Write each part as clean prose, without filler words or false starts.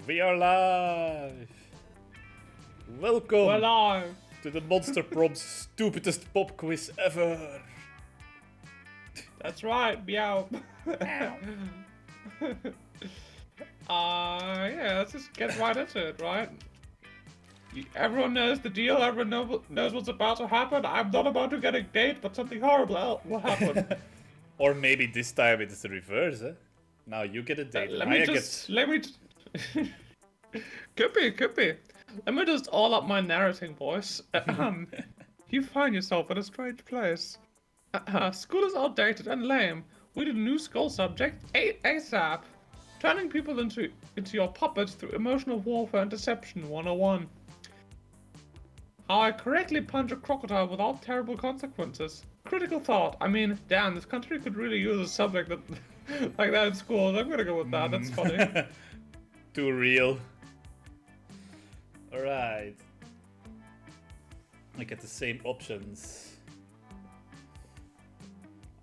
We are live! Welcome We're live. to the Monster Prom's stupidest pop quiz ever! That's right, meow. Yeah, let's just get right into it, right? Everyone knows the deal, everyone knows what's about to happen. I'm not about to get a date, but something horrible will happen. Or maybe this time it's the reverse, eh? Now you get a date. Let me Could be. Let me just all up my narrating, boys. You find yourself in a strange place. School is outdated and lame. We need a new school subject ASAP. Turning people into your puppets through emotional warfare and deception 101. How I correctly punch a crocodile without terrible consequences. Critical thought. I mean, damn, this country could really use a subject that like that in school. I'm gonna go with that. That's funny. Too real. Alright. I get the same options.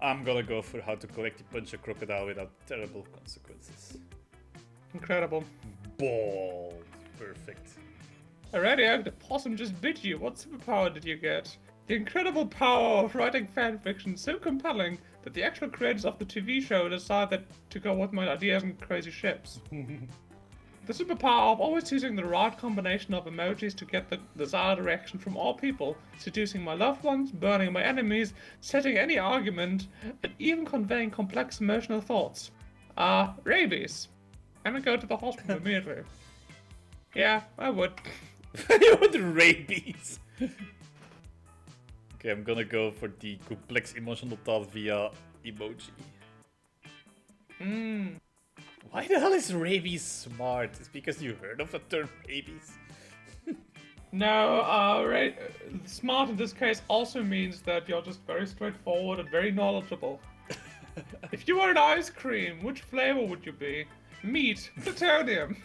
I'm gonna go for how to correctly punch a crocodile without terrible consequences. Incredible. Bold. Perfect. Alrighty, the possum just bit you. What superpower did you get? The incredible power of writing fanfiction so compelling that the actual creators of the TV show decided to go with my ideas and crazy ships. The superpower of always using the right combination of emojis to get the desired reaction from all people, seducing my loved ones, burning my enemies, setting any argument, and even conveying complex emotional thoughts. Rabies. I'm gonna go to the hospital immediately. Yeah, I would. You want rabies? Okay, I'm gonna go for the complex emotional thought via emoji. Why the hell is rabies smart? It's because you heard of the term rabies? No, smart in this case also means that you're just very straightforward and very knowledgeable. If you were an ice cream, which flavor would you be? Meat, plutonium,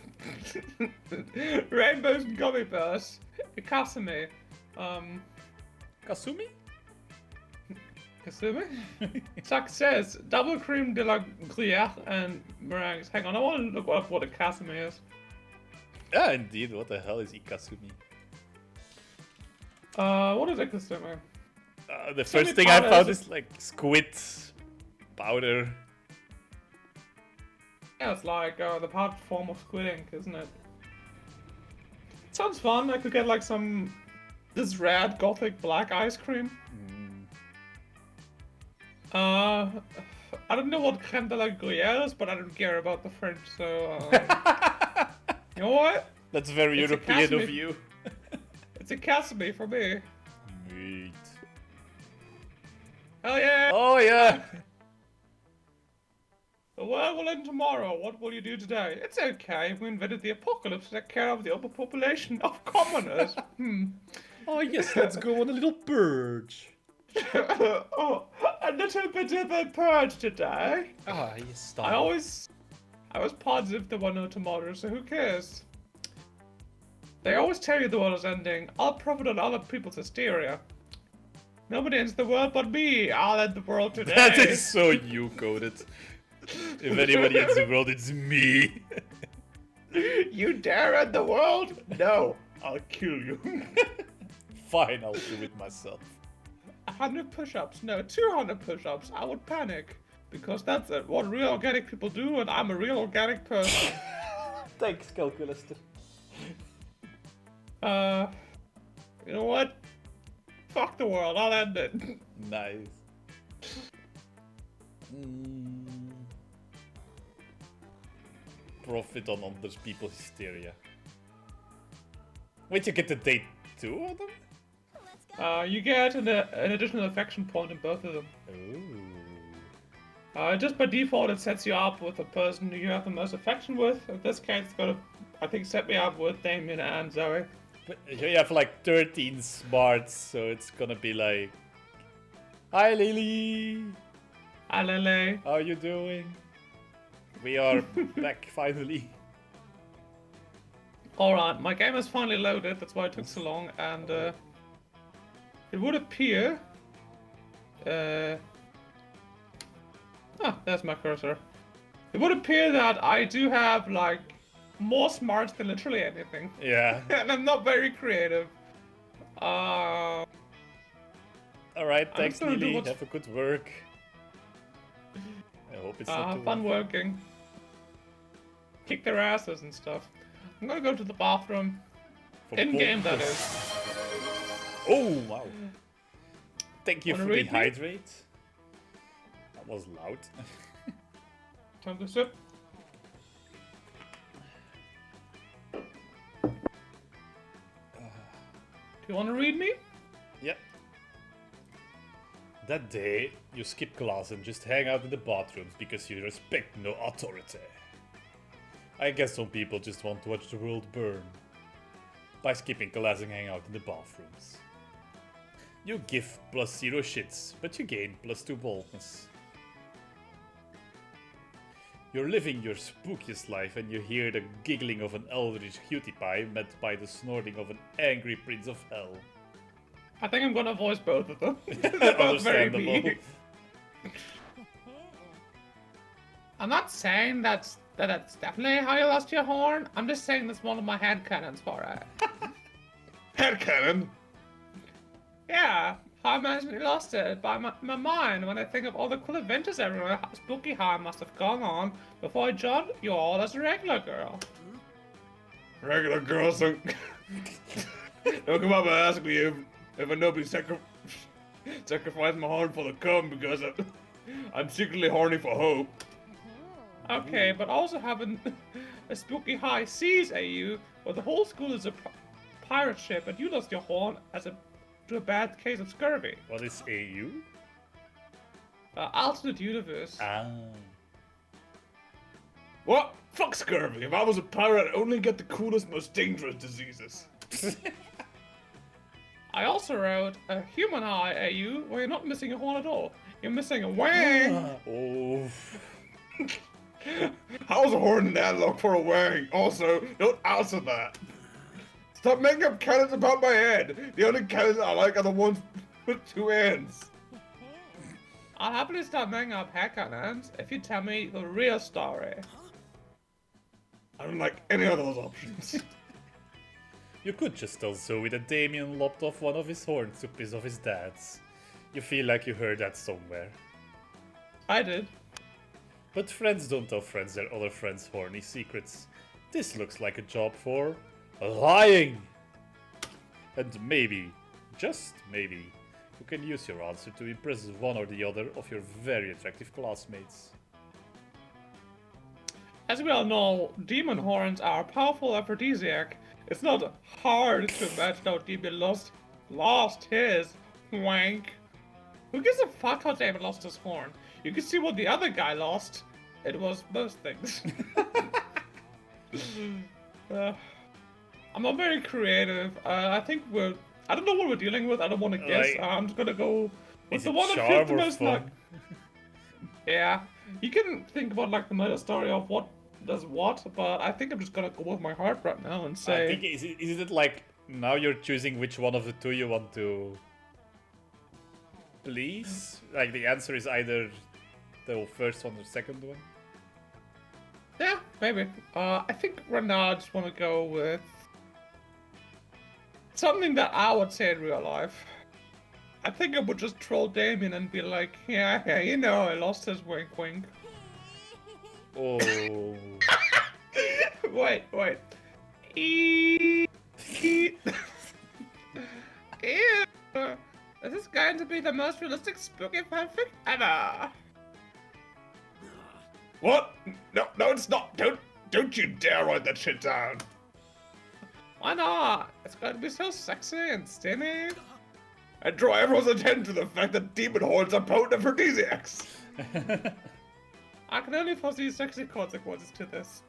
rainbows and gummy bears, Kasumi, Kasumi? Kasumi? Success, double cream de la Gruyere and meringues. Hang on, I want to look up what a Kasumi is. Yeah, indeed. What the hell is Ikasumi? What is a Kasumi? The first thing I found is like squid powder. Yeah, it's like the powdered form of squid ink, isn't it? Sounds fun. I could get like this red gothic black ice cream. I don't know what creme de la Gruyere is, but I don't care about the French, so you know what? That's very It's European of you. It's a Kasumi for me. Meat. Hell yeah! Oh yeah! The world will end tomorrow. What will you do today? It's okay. We invented the apocalypse to take care of the overpopulation of commoners. Oh yes, let's go on a little purge. Oh, a little bit of a purge today. Ah, yes, stop. I was positive there were no tomorrows, so who cares? They always tell you the world is ending. I'll profit on other people's hysteria. Nobody ends the world but me. I'll end the world today. That is so you-coded. If anybody ends the world, it's me. You dare end the world? No, I'll kill you. Fine, I'll do it myself. 100 push-ups, no, 200 push-ups. I would panic. Because that's what real organic people do, and I'm a real organic person. Thanks, Calculaster. You know what? Fuck the world, I'll end it. Nice. profit on other people's hysteria. Wait, you get to date 2 of them? You get an additional affection point in both of them. Ooh. Just by default, it sets you up with the person you have the most affection with. In this case, it's gonna, I think, set me up with Damien and Zoe. But you have like 13 smarts, so it's gonna be like... Hi Lily! Hi Lele. How you doing? We are back finally. Alright, my game is finally loaded, that's why it took so long, and it would appear... there's my cursor. It would appear that I do have, like, more smarts than literally anything. Yeah. And I'm not very creative. Alright, thanks Lily, have a good work. I hope it's not too fun working. Kick their asses and stuff. I'm gonna go to the bathroom. In-game, that is. Oh, wow. Thank you for the read me? hydrate. That was loud. Time to sip. Do you want to read me? Yep. That day, you skip class and just hang out in the bathrooms because you respect no authority. I guess some people just want to watch the world burn. By skipping class and hang out in the bathrooms. You give +0 shits, but you gain +2 boldness. You're living your spookiest life and you hear the giggling of an eldritch cutie pie met by the snorting of an angry prince of hell. I think I'm gonna voice both of them. They're both very Understandable. mean. I'm not saying that's definitely how you lost your horn. I'm just saying that's one of my headcanons for it. Headcanon? Yeah, I imagine you lost it by my mind when I think of all the cool adventures everywhere Spooky High must have gone on before I joined you all as a regular girl. Regular girls don't come up and ask me if I know be sacrifice my horn for the cum because I'm secretly horny for hope. Okay, but also having a Spooky High seas AU where the whole school is a pirate ship and you lost your horn to a bad case of scurvy. What is AU? Alternate universe. Ah. What? Fuck scurvy. If I was a pirate, I'd only get the coolest, most dangerous diseases. I also wrote a human eye AU where you're not missing a horn at all. You're missing a wang. Oh. How's a horn an analog for a wang? Also, don't answer that. Stop making up cannons about my head. The only cannons I like are the ones with 2 ends. I'll happily start making up headcanons if you tell me the real story. I don't like any of those options. You could just tell Zoe that Damien lopped off one of his horns to piss off his dad's. You feel like you heard that somewhere. I did. But friends don't tell friends their other friends' horny secrets. This looks like a job for... lying! And maybe, just maybe, you can use your answer to impress one or the other of your very attractive classmates. As we all know, demon horns are a powerful aphrodisiac. It's not hard to imagine how Damien lost his wank. Who gives a fuck how Damien lost his horn? You can see what the other guy lost. It was most things. I'm not very creative. I think I don't know what we're dealing with. I don't want to guess. Like, I'm just gonna go with is the it one that charm feels the or most fun? like. Yeah, you can think about like the meta story of what does what, but I think I'm just gonna go with my heart right now and say. I think, is it like, now you're choosing which one of the two you want to... please? Like, the answer is either the first one or the second one? Yeah, maybe. I think right now I just want to go with something that I would say in real life. I think I would just troll Damien and be like, yeah, you know, I lost his wink wink. Oh. Wait. Ew. This is going to be the most realistic spooky fanfic ever. What? No, it's not. Don't Don't you dare write that shit down. Why not? It's going to be so sexy and steamy. And draw everyone's attention to the fact that demon horns are potent aphrodisiacs. I can only foresee sexy consequences to this.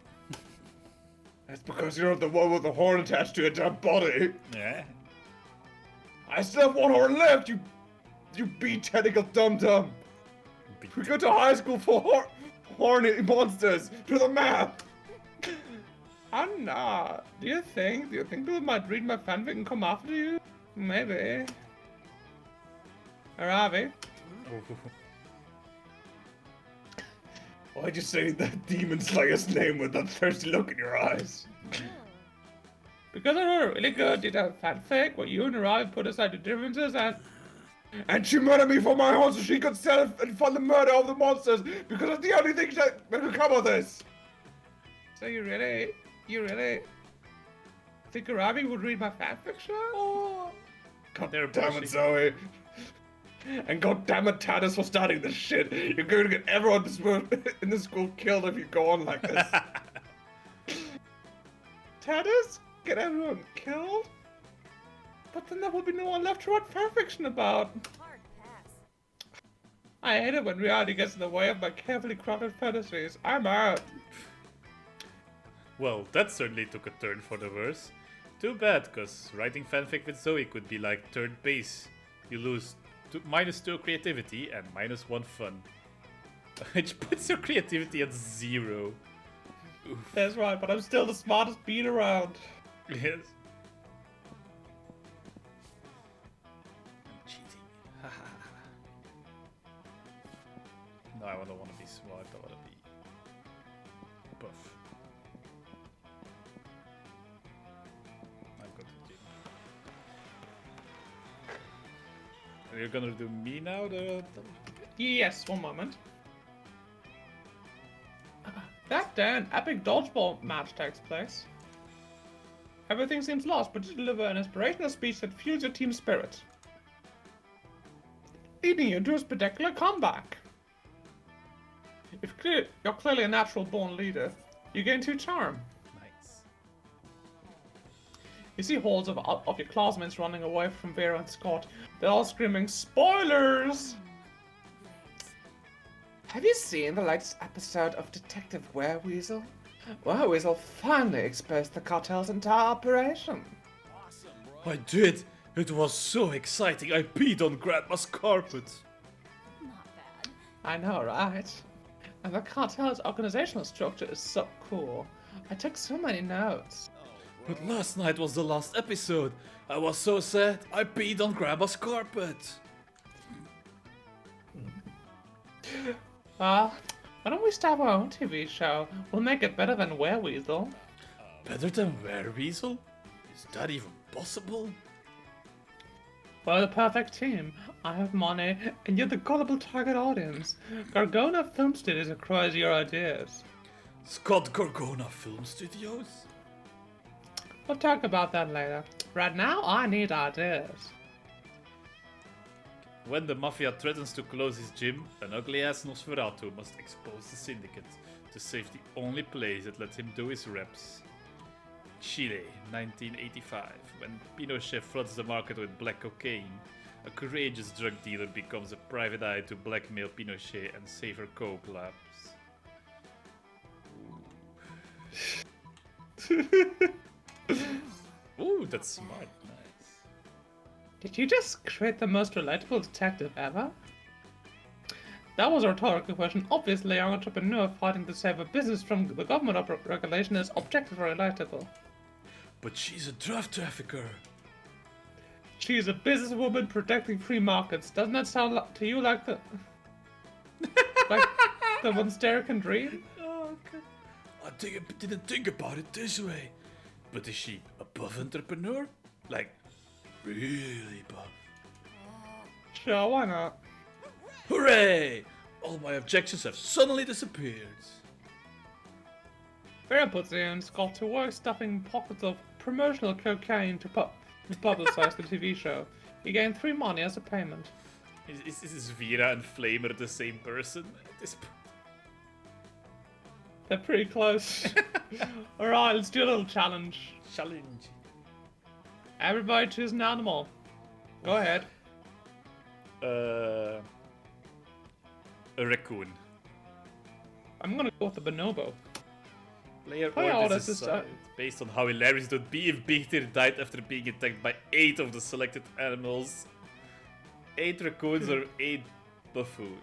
That's because you're the one with the horn attached to your damn body. Yeah. I still have one horn left, you bee-tentacle dum-dum. We go to high school for horny monsters. To the map. I'm not. Do you think people might read my fanfic and come after you? Maybe. Arabi? Why'd you say that demon slayer's name with that thirsty look in your eyes? Because I wrote a really good detailed fanfic where you and Arabi put aside the differences And she murdered me for my horn so she could sell it and fund the murder of the monsters because it's the only thing that could come of this. So you really think Arabi would read my fanfiction? Oh. God They're damn pushing. it, Zoe. And god damn it, Tatus, for starting this shit. You're going to get everyone in this school killed if you go on like this. Tatus? Get everyone killed? But then there will be no one left to write fanfiction about. Hard pass. I hate it when reality gets in the way of my carefully crafted fantasies. I'm out. Well, that certainly took a turn for the worse. Too bad, cause writing fanfic with Zoe could be like third base. You lose -2 creativity and -1 fun. Which puts your creativity at 0. Oof. That's right, but I'm still the smartest beat around. Yes. I'm cheating. No, I don't want to be smart, I want to be buff. I'm going to the gym. Are you gonna do me now? Yes, one moment. That day, an epic dodgeball match takes place. Everything seems lost, but you deliver an inspirational speech that fuels your team spirit, leading you to a spectacular comeback. You're clearly a natural-born leader, you gain 2 charm. Nice. You see hordes of your classmates running away from Vera and Scott. They're all screaming, "Spoilers!" Have you seen the latest episode of Detective Wereweasel? Wereweasel finally exposed the cartel's entire operation. I did! It was so exciting, I peed on Grandma's carpet! Not bad. I know, right? And the cartel's organizational structure is so cool. I took so many notes. But last night was the last episode. I was so sad, I peed on Grandma's carpet. Why don't we start our own TV show? We'll make it better than Wereweasel. Better than Wereweasel? Is that even possible? We're the perfect team. I have money, and you're the gullible target audience. Gargona Film Studios acquires your ideas. Scott Gorgona Film Studios? We'll talk about that later. Right now, I need ideas. When the Mafia threatens to close his gym, an ugly-ass Nosferatu must expose the syndicate to save the only place that let him do his reps. Chile, 1985. When Pinochet floods the market with black cocaine, a courageous drug dealer becomes a private eye to blackmail Pinochet and save her coke labs. Ooh, that's smart. Nice. Did you just create the most relatable detective ever? That was a rhetorical question. Obviously, an entrepreneur fighting to save a business from the government regulation is objectively relatable. But she's a drug trafficker. She's a businesswoman protecting free markets. Doesn't that sound to you like the Monsterican dream? Oh, okay. I didn't think about it this way. But is she a buff entrepreneur? Like, really buff? Sure, why not? Hooray! All my objections have suddenly disappeared. Vera puts in Scott to work stuffing pockets of promotional cocaine to publicize the TV show. He gained 3 money as a payment. Is Vera and Flamer the same person at this point? They're pretty close. Alright, let's do a little challenge. Challenge. Everybody choose an animal. Go ahead. A raccoon. I'm gonna go with the bonobo. Player Oh, yeah, orders that's a just, side based on how hilarious it would be if Big Tear died after being attacked by 8 of the selected animals. 8 raccoons or 8 buffoon.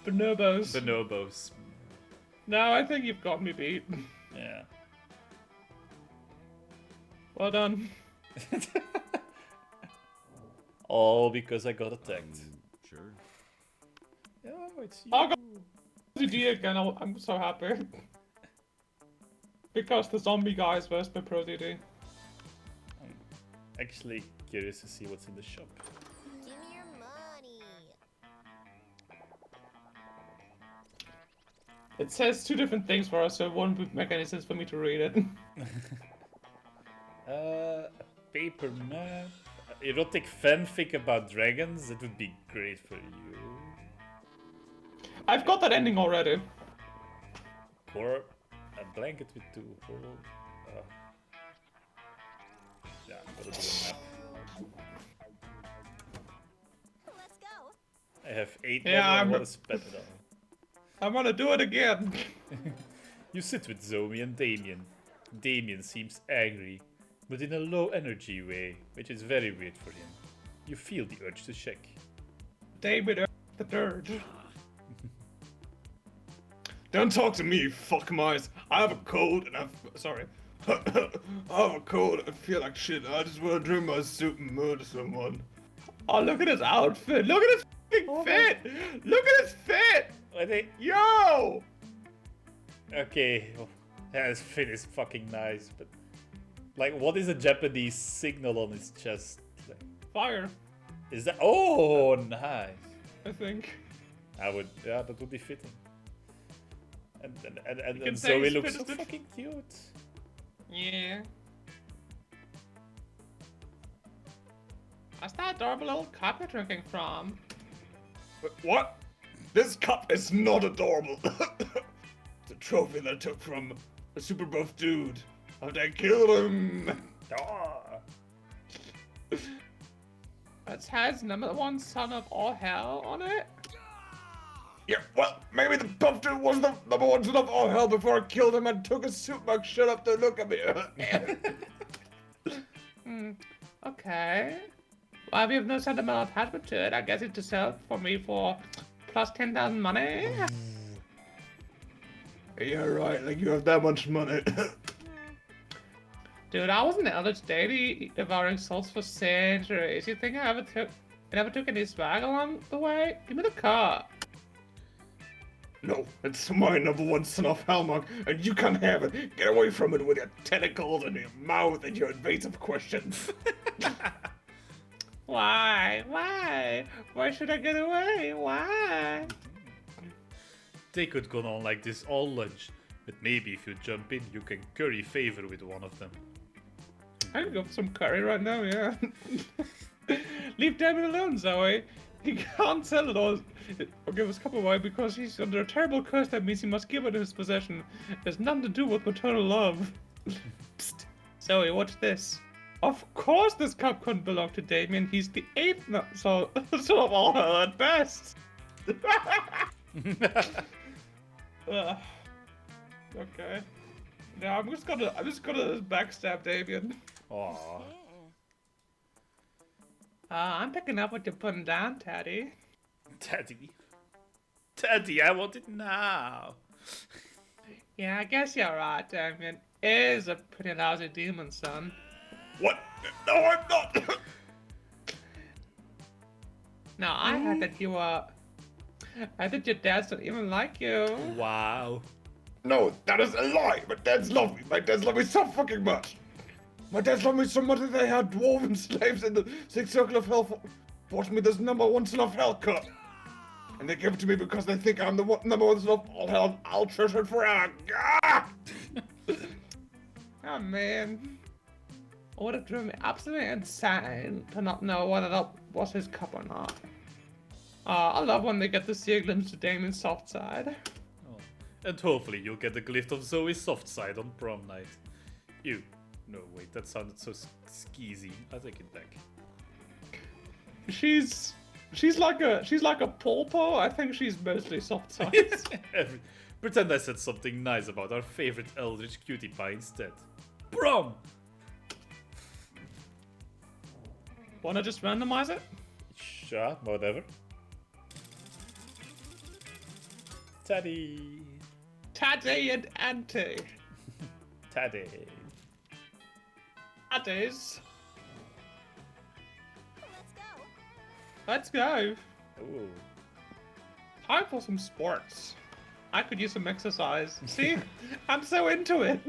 Bonobos. Bonobos. No, I think you've got me beat. Yeah. Well done. All because I got attacked. Sure. Oh, it's you. Oh god, GG again, I'm so happy. Because the zombie guys versus the Pro DD. I'm actually curious to see what's in the shop. Give me your money. It says 2 different things for us, so it won't make any sense for me to read it. A paper map. Erotic fanfic about dragons. That would be great for you. I've got that ending already. Or a blanket with 2 holes. Yeah, I'm gonna do a map. Let's go. I have 8 Yeah, I I'm- want to spend it on. I'm gonna do it again. You sit with Zoe and Damien. Damien seems angry, but in a low energy way, which is very weird for him. You feel the urge to check. David the third. Don't talk to me, you fuck mice. I have a cold and sorry. I have a cold and I feel like shit. I just want to drink my soup and murder someone. Oh, look at his outfit. Look at his fucking fit. Look at his fit. Are they? Yo. Okay, well, yeah, his fit is fucking nice, but like, what is a Japanese signal on his chest? Like, Fire, is that? Oh, nice. I think. I would, yeah, that would be fitting. And can say Zoe he's looks so fit as the- fucking cute. Yeah. That's that adorable little cup you're drinking from. What? This cup is not adorable. It's a trophy that I took from a super buff dude after I killed him. Ah. It has #1 son of all hell on it. Yeah, well, maybe the buff dude was the number 1 son of all hell before I killed him and took a suit mug shut up to look at me. Okay. Well, we have no sentimental attachment to it. I guess it's to sell for me for plus 10,000 money. Yeah, right, like you have that much money. Dude, I was an eldritch deity devouring souls for centuries. You think I never took any swag along the way? Give me the car. No, it's my number 1 son of hell mug, and you can't have it. Get away from it with your tentacles and your mouth and your invasive questions. Why? Why? Why should I get away? Why? They could go on like this all lunch, but maybe if you jump in, you can curry favor with one of them. I can go for some curry right now, yeah. Leave Damien alone, Zoe. He can't sell it all or give his cup away because he's under a terrible curse that means he must give it his possession. It has nothing to do with maternal love. Psst. Zoe, watch this. Of course this cup couldn't belong to Damien. He's the 8th son of all hell at best. Ugh. Okay. Now I'm just gonna backstab Damien. Aww. I'm picking up what you're putting down, Teddy. Teddy. Teddy, I want it now. Yeah, I guess you're right, Damien. Is a pretty lousy demon, son. What? No, I'm not! Now, I heard that you were... I think your dads don't even like you. Wow. No, that is a lie! My dads love me! My dads love me so fucking much! My dads love me so much that they had dwarven slaves in the sixth circle of hell forced me this number 1 son of hell cut! And they give it to me because they think I'm the number 1 son of all hell and I'll treasure it forever! Ah! Oh, man. It would have driven me absolutely insane to not know whether that was his cup or not. I love when they get to see a glimpse of Damien's soft side. Oh. And hopefully you'll get a glimpse of Zoe's soft side on prom night. Ew. No, wait, that sounded so skeezy. I take it back. She's like a pawpaw. I think she's mostly soft side. Pretend I said something nice about our favorite eldritch cutie pie instead. Prom! Wanna just randomize it? Sure, whatever. Taddy! Taddy and Auntie. Taddy! Taddies. Let's go. Let's go. Ooh. Time for some sports. I could use some exercise. See? I'm so into it.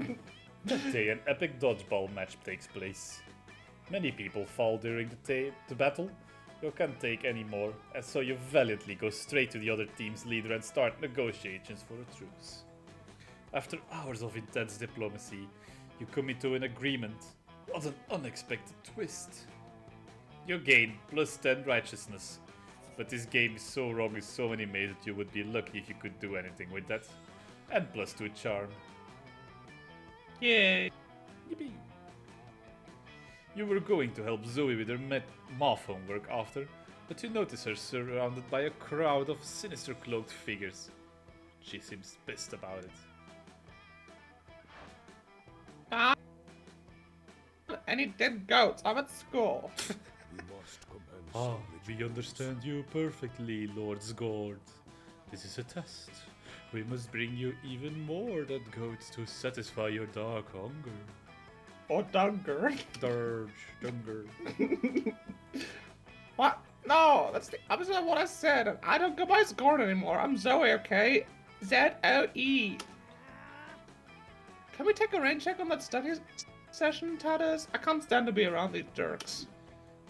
That day, an epic dodgeball match takes place. Many people fall during the battle. You can't take any more, and so you valiantly go straight to the other team's leader and start negotiations for a truce. After hours of intense diplomacy, you come into an agreement. What an unexpected twist! You gain plus 10 righteousness, but this game is so wrong in so many ways that you would be lucky if you could do anything with that. And plus 2 charm. Yay. Yippee! You were going to help Zoe with her math homework after, but you notice her surrounded by a crowd of sinister cloaked figures. She seems pissed about it. Any dead goats? I'm at school. Ah, we understand you perfectly, Lord Sgord. This is a test. We must bring you even more dead goats to satisfy your dark hunger. Or Dunger. Durge, Dunger. What? No, that's the opposite of what I said. I don't go by Scorn anymore. I'm Zoe, okay? Zoe. Can we take a rain check on that study session, Tatters? I can't stand to be around these jerks.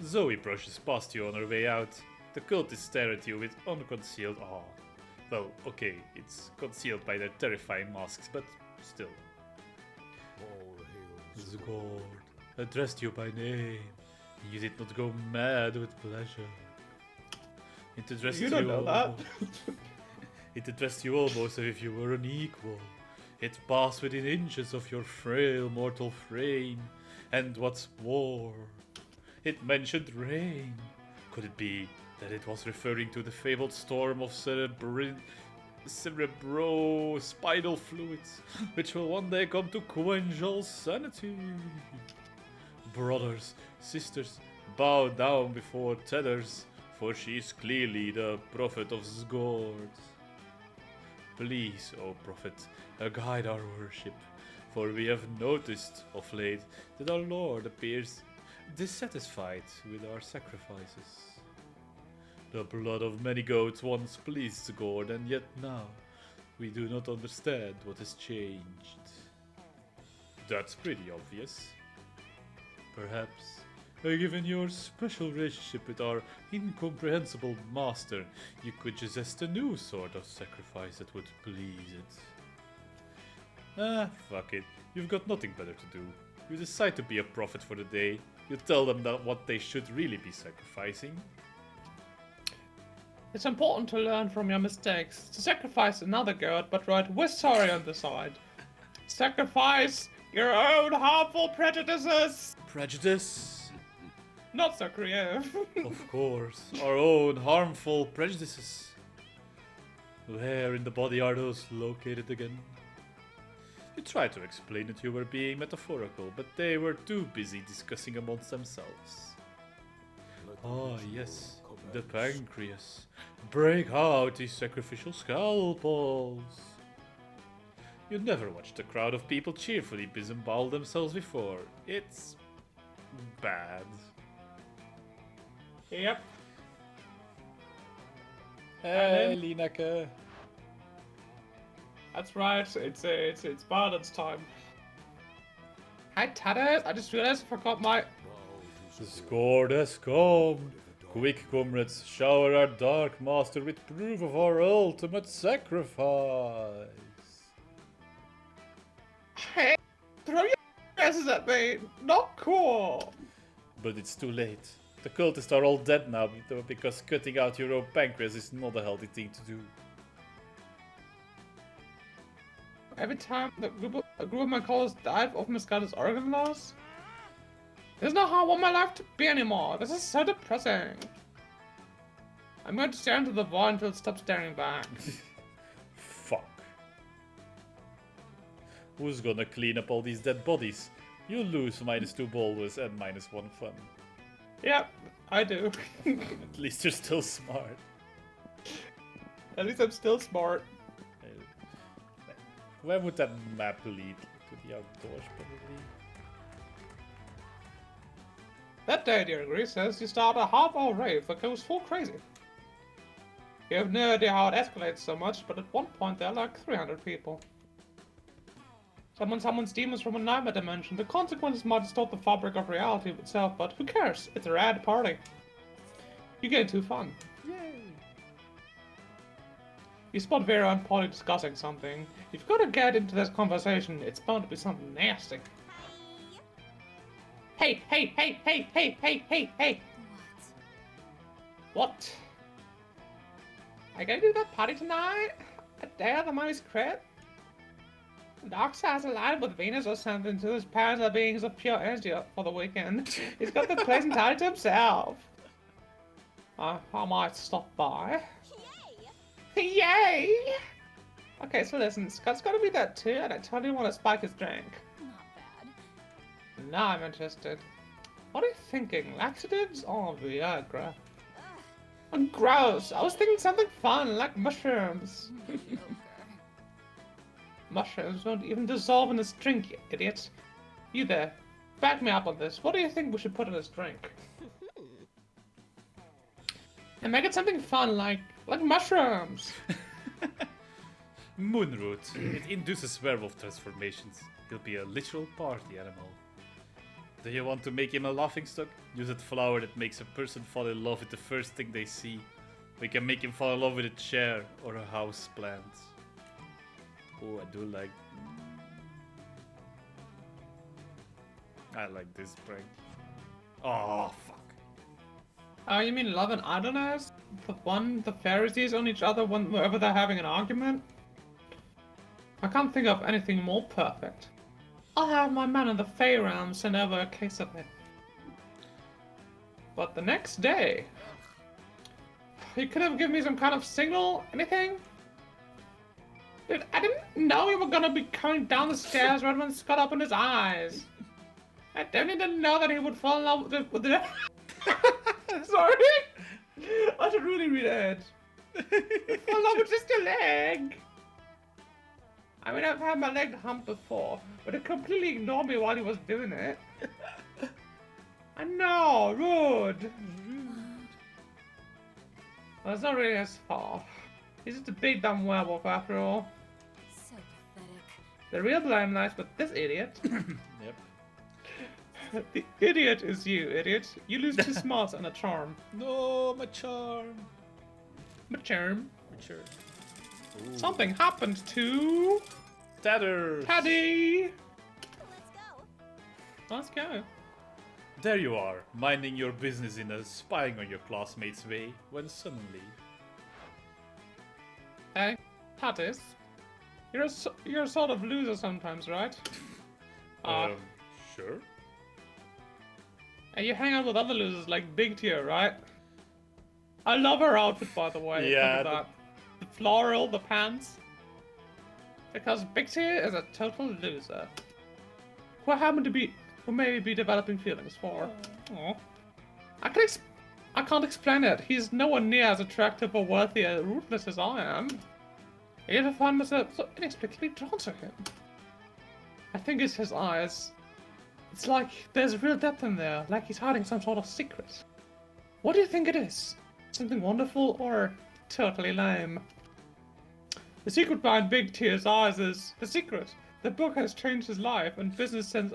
Zoe brushes past you on her way out. The cultists stare at you with unconcealed awe. Well, okay, it's concealed by their terrifying masks, but still. Sgord addressed you by name. You did not go mad with pleasure. It addressed You don't know that. It addressed you almost as if you were an equal. It passed within inches of your frail mortal frame. And what's more, it mentioned rain. Could it be that it was referring to the fabled storm of cerebro-spinal fluids, which will one day come to quench all sanity? Brothers, sisters, bow down before Tethers, for she is clearly the prophet of Sgord. Please, O prophet, guide our worship, for we have noticed of late that our Lord appears dissatisfied with our sacrifices. The blood of many goats once pleased Sgord, and yet now we do not understand what has changed. That's pretty obvious. Perhaps, given your special relationship with our incomprehensible master, you could suggest a new sort of sacrifice that would please it. Ah, fuck it. You've got nothing better to do. You decide to be a prophet for the day. You tell them that what they should really be sacrificing. It's important to learn from your mistakes. To sacrifice another goat, but write "we're sorry" on the side. Sacrifice your own harmful prejudices! Prejudice? Not so creative. Of course, our own harmful prejudices. Where in the body are those located again? You tried to explain that you were being metaphorical, but they were too busy discussing amongst themselves. Ah, yes, the pancreas. Break out these sacrificial scalpels. You never watched a crowd of people cheerfully disembowel themselves before. It's bad. Yep. Hey, Lineke. That's right. It's balance time. Hi, Tatters. I just realized I forgot my. The score has come. Quick, comrades, shower our Dark Master with proof of our ultimate sacrifice. Hey, throw your asses at me. Not cool. But it's too late. The cultists are all dead now because cutting out your own pancreas is not a healthy thing to do. every time a group of my colleagues died of misguided organ loss? This is not how I want my life to be anymore. This is so depressing. I'm going to stare into the void until it stops staring back. Fuck. Who's gonna clean up all these dead bodies? You lose -2 boulders and -1 fun. Yep, I do. At least you're still smart. At least I'm still smart. Where would that map lead? To the outdoors, probably. That day, dear Grease, says you start a half-hour rave that goes full crazy. You have no idea how it escalates so much, but at one point there are like 300 people. Someone summons demons from a nightmare dimension. The consequences might distort the fabric of reality itself, but who cares? It's a rad party. You get into fun. Yay! You spot Vera and Polly discussing something. You've got to get into this conversation. It's bound to be something nasty. Hey, hey, hey, hey, hey, hey, hey, hey! What? Are you gonna do that party tonight? A day of the mommy's crib? Doc has aligned with Venus or something, so his parents are beings of pure energy for the weekend. He's got the place entirely to himself. I might stop by. Yay! Yay! Okay, so listen, Scott's gotta be there too, and I totally want to spike his drink. Not bad. Now I'm interested. What are you thinking? Laxatives or Viagra? Oh, gross! I was thinking something fun, like mushrooms. Mediocre. Mushrooms won't even dissolve in this drink, you idiot. You there. Back me up on this. What do you think we should put in this drink? And make it something fun, like mushrooms. Moonroot. It induces werewolf transformations. He'll be a literal party animal. Do you want to make him a laughingstock? Use that flower that makes a person fall in love with the first thing they see. We can make him fall in love with a chair or a house plant. Oh, I do like... I like this prank. Oh, fuck. Oh, you mean love and idleness? The Pharisees on each other whenever they're having an argument? I can't think of anything more perfect. I'll have my man in the Fey realm send over a case of it. But the next day... You could have given me some kind of signal? Anything? Dude, I didn't know you were gonna be coming down the stairs right when Scott opened his eyes. I didn't know that he would fall in love with the... Sorry! I should really read it. Fall in love with just your leg. I mean, I've had my leg humped before, but it completely ignored me while he was doing it. I know, rude. Well, it's not really his fault. He's just a big dumb werewolf after all. So pathetic. The real blame lies with this idiot. Yep. The idiot is you, idiot. You lose 2 smarts and a charm. No, my charm. My charm. My charm. Ooh. Something happened to... Tatters. Taddy! Let's go. Let's go. There you are, minding your business in a spying on your classmates way, when suddenly... Hey, Tatis. You're a sort of loser sometimes, right? Sure. And you hang out with other losers like Big Tier, right? I love her outfit, by the way. Yeah, Look at that. The floral, the pants. Because Big Tier is a total loser. Who may be developing feelings for. Aww. I can't explain it. He's nowhere near as attractive or worthy or ruthless as I am. Yet I find myself so inexplicably drawn to him. I think it's his eyes. It's like there's real depth in there, like he's hiding some sort of secret. What do you think it is? Something wonderful or totally lame? The secret behind Big Tier's eyes is the secret. The book has changed his life, and business sense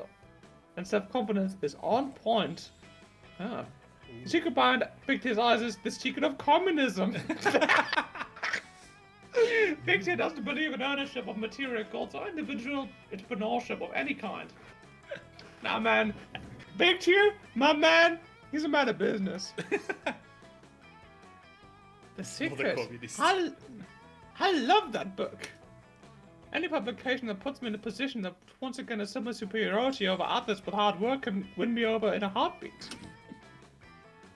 and self-confidence is on point. Ah. The secret behind Big Tier's eyes is the secret of communism. Big Tier doesn't believe in ownership of material goods or individual entrepreneurship of any kind. Nah, man. Big Tier, my man, he's a man of business. The secret. communist. I love that book. Any publication that puts me in a position that once again assumes superiority over others with hard work can win me over in a heartbeat.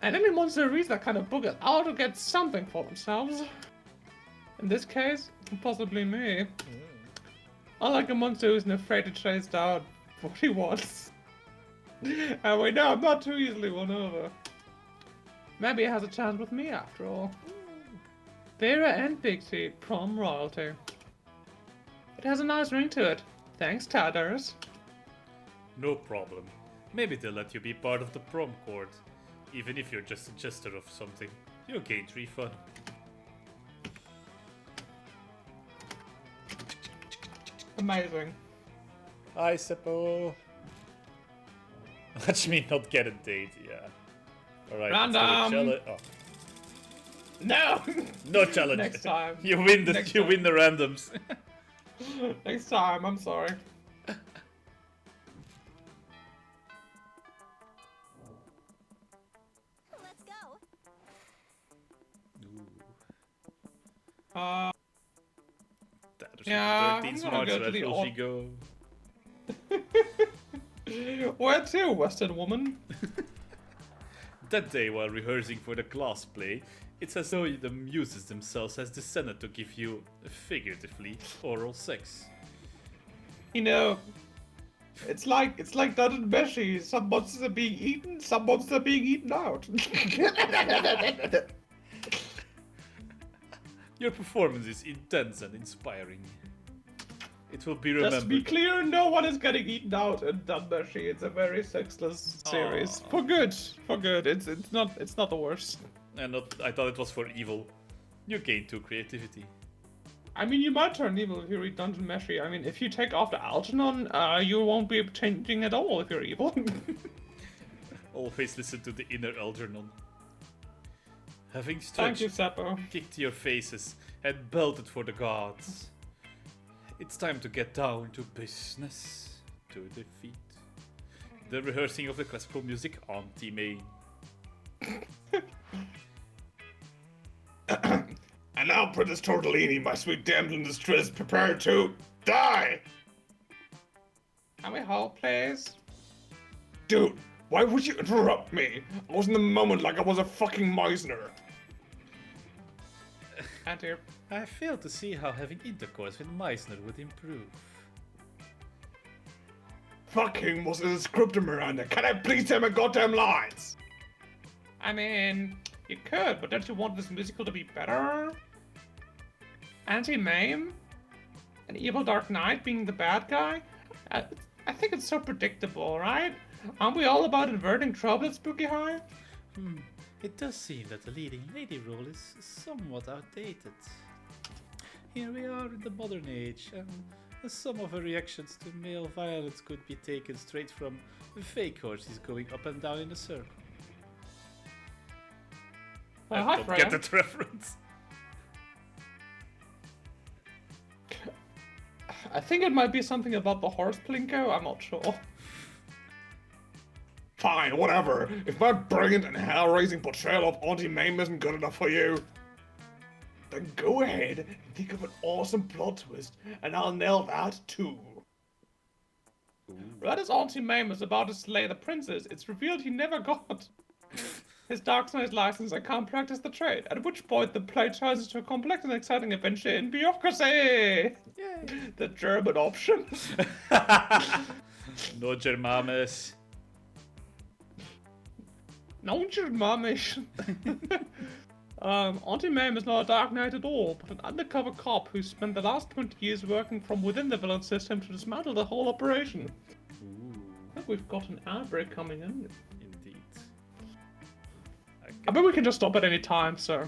And any monster who reads that kind of book is out to get something for themselves. In this case, possibly me. Unlike a monster who isn't afraid to chase down what he wants. And we know I'm not too easily won over. Maybe he has a chance with me after all. Vera and Big T, prom royalty. It has a nice ring to it. Thanks, Tatters. No problem. Maybe they'll let you be part of the prom court. Even if you're just a jester of something, you'll gain 3 fun. Amazing. Hi, Seppo. Watch me not get a date, yeah. Alright, let's do a challenge. Oh. No! No challenge. Next time. You win the Next you time. win the randoms. Next time, I'm sorry. Let's go. That was Yeah, 13 I'm March, gonna go to where the will she go? Where to, Western woman? That day, while rehearsing for the class play, it's as though the muses themselves has descended to give you, figuratively, oral sex. You know, it's like Dutton Meshy. Some monsters are being eaten, some monsters are being eaten out. Your performance is intense and inspiring. It will be Just to remembered. be clear, no one is getting eaten out in Dutton Meshy. It's a very sexless series. Aw. For good. For good. It's not the worst. And not, I thought it was for evil. You gain 2 creativity. I mean, you might turn evil if you read Dungeon Meshi. I mean, if you take off the Algernon, you won't be changing at all if you're evil. Always listen to the inner Algernon. Having Thank you, stretched, Seppo. kicked your faces, and belted for the gods. It's time to get down to business. To defeat the rehearsing of the classical music anti-main. And now, Princess Tortellini, my sweet damsel in distress, prepare to die! Can we hold, please? Dude, why would you interrupt me? I was in the moment like I was a fucking Meisner. Anti. I fail to see how having intercourse with Meisner would improve. Fucking was in the script, Miranda. Can I please tell my goddamn lines? I mean, you could, but don't you want this musical to be better? Anti-Mame? An evil Dark Knight being the bad guy? I think it's so predictable, right? Aren't we all about inverting trouble at Spooky High? It does seem that the leading lady role is somewhat outdated. Here we are in the modern age, and some of her reactions to male violence could be taken straight from fake horses going up and down in a circle. I Hi, don't Freya. get that reference. I think it might be something about the horse Plinko, I'm not sure. Fine, whatever. If my brilliant and hell-raising portrayal of Auntie Mame isn't good enough for you, then go ahead and think of an awesome plot twist, and I'll nail that too. Right as Auntie Mame is about to slay the princess, it's revealed he never got his Dark Knight's license and can't practice the trade, at which point the play turns into a complex and exciting adventure in bureaucracy! Yay. The German option. No Germanes. No Germanish. Auntie Mame is not a Dark Knight at all, but an undercover cop who spent the last 20 years working from within the villain system to dismantle the whole operation. Ooh, I think we've got an ad break coming in. indeed. I bet we can just stop at any time, so.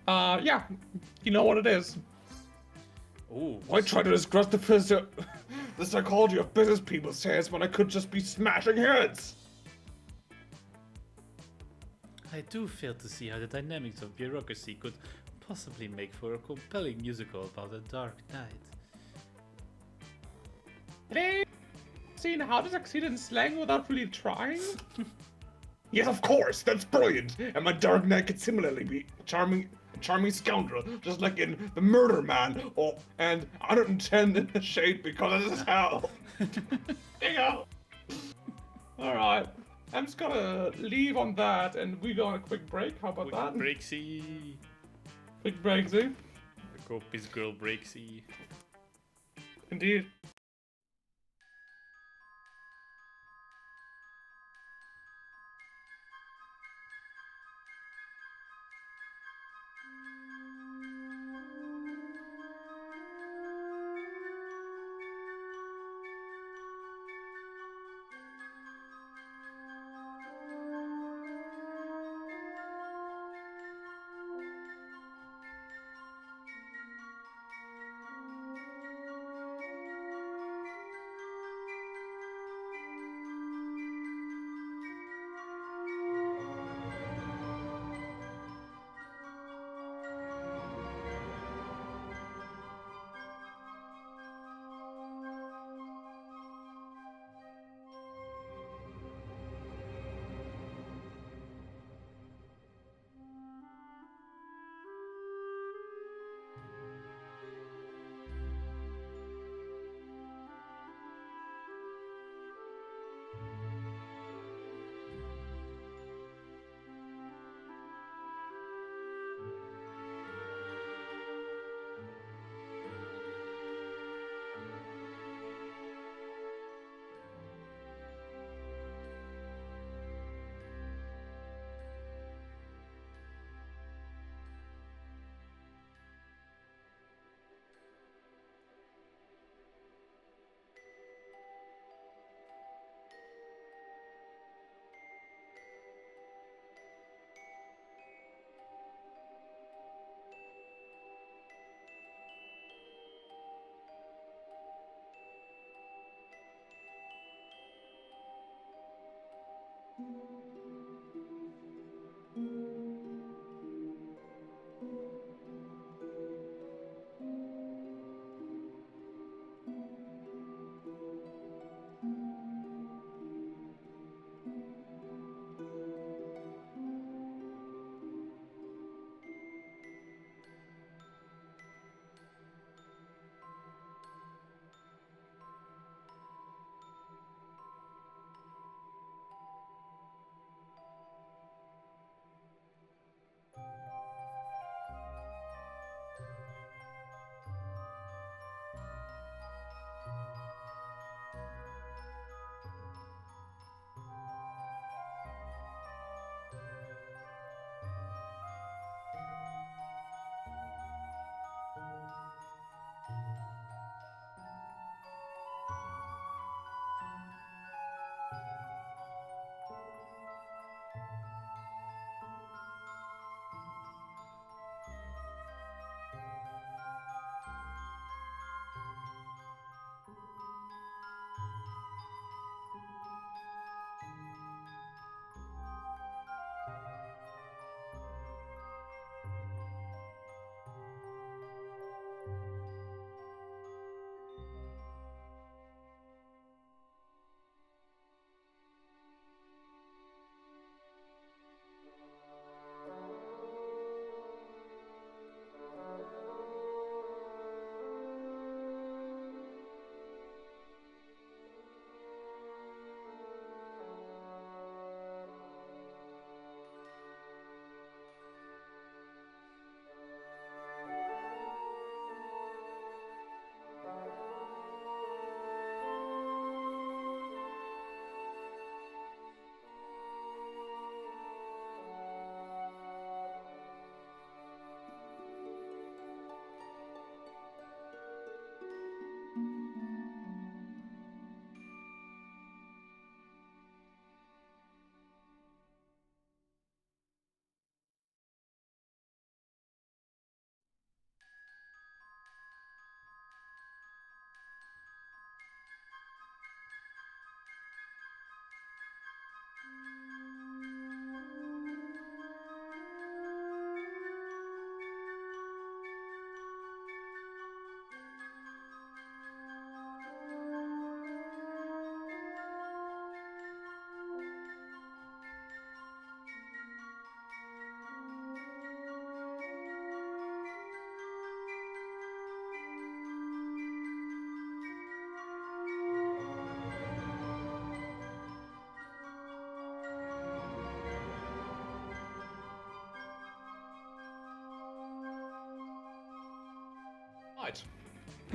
Yeah, you know what it is. Ooh, Why try to discuss the psychology of business people says when I could just be smashing heads? I do fail to see how the dynamics of bureaucracy could possibly make for a compelling musical about the Dark Knight. Hey, seen how to succeed in slang without really trying? Yes, of course, that's brilliant. And my Dark Knight could similarly be charming a charming scoundrel, just like in The Murder Man, or and 110 in the shade because this is hell. Yeah. All right. I'm just gonna leave on that, and we go on a quick break. How about that? Breaksy. Quick break, Z. I hope his girl Breaksy. Indeed.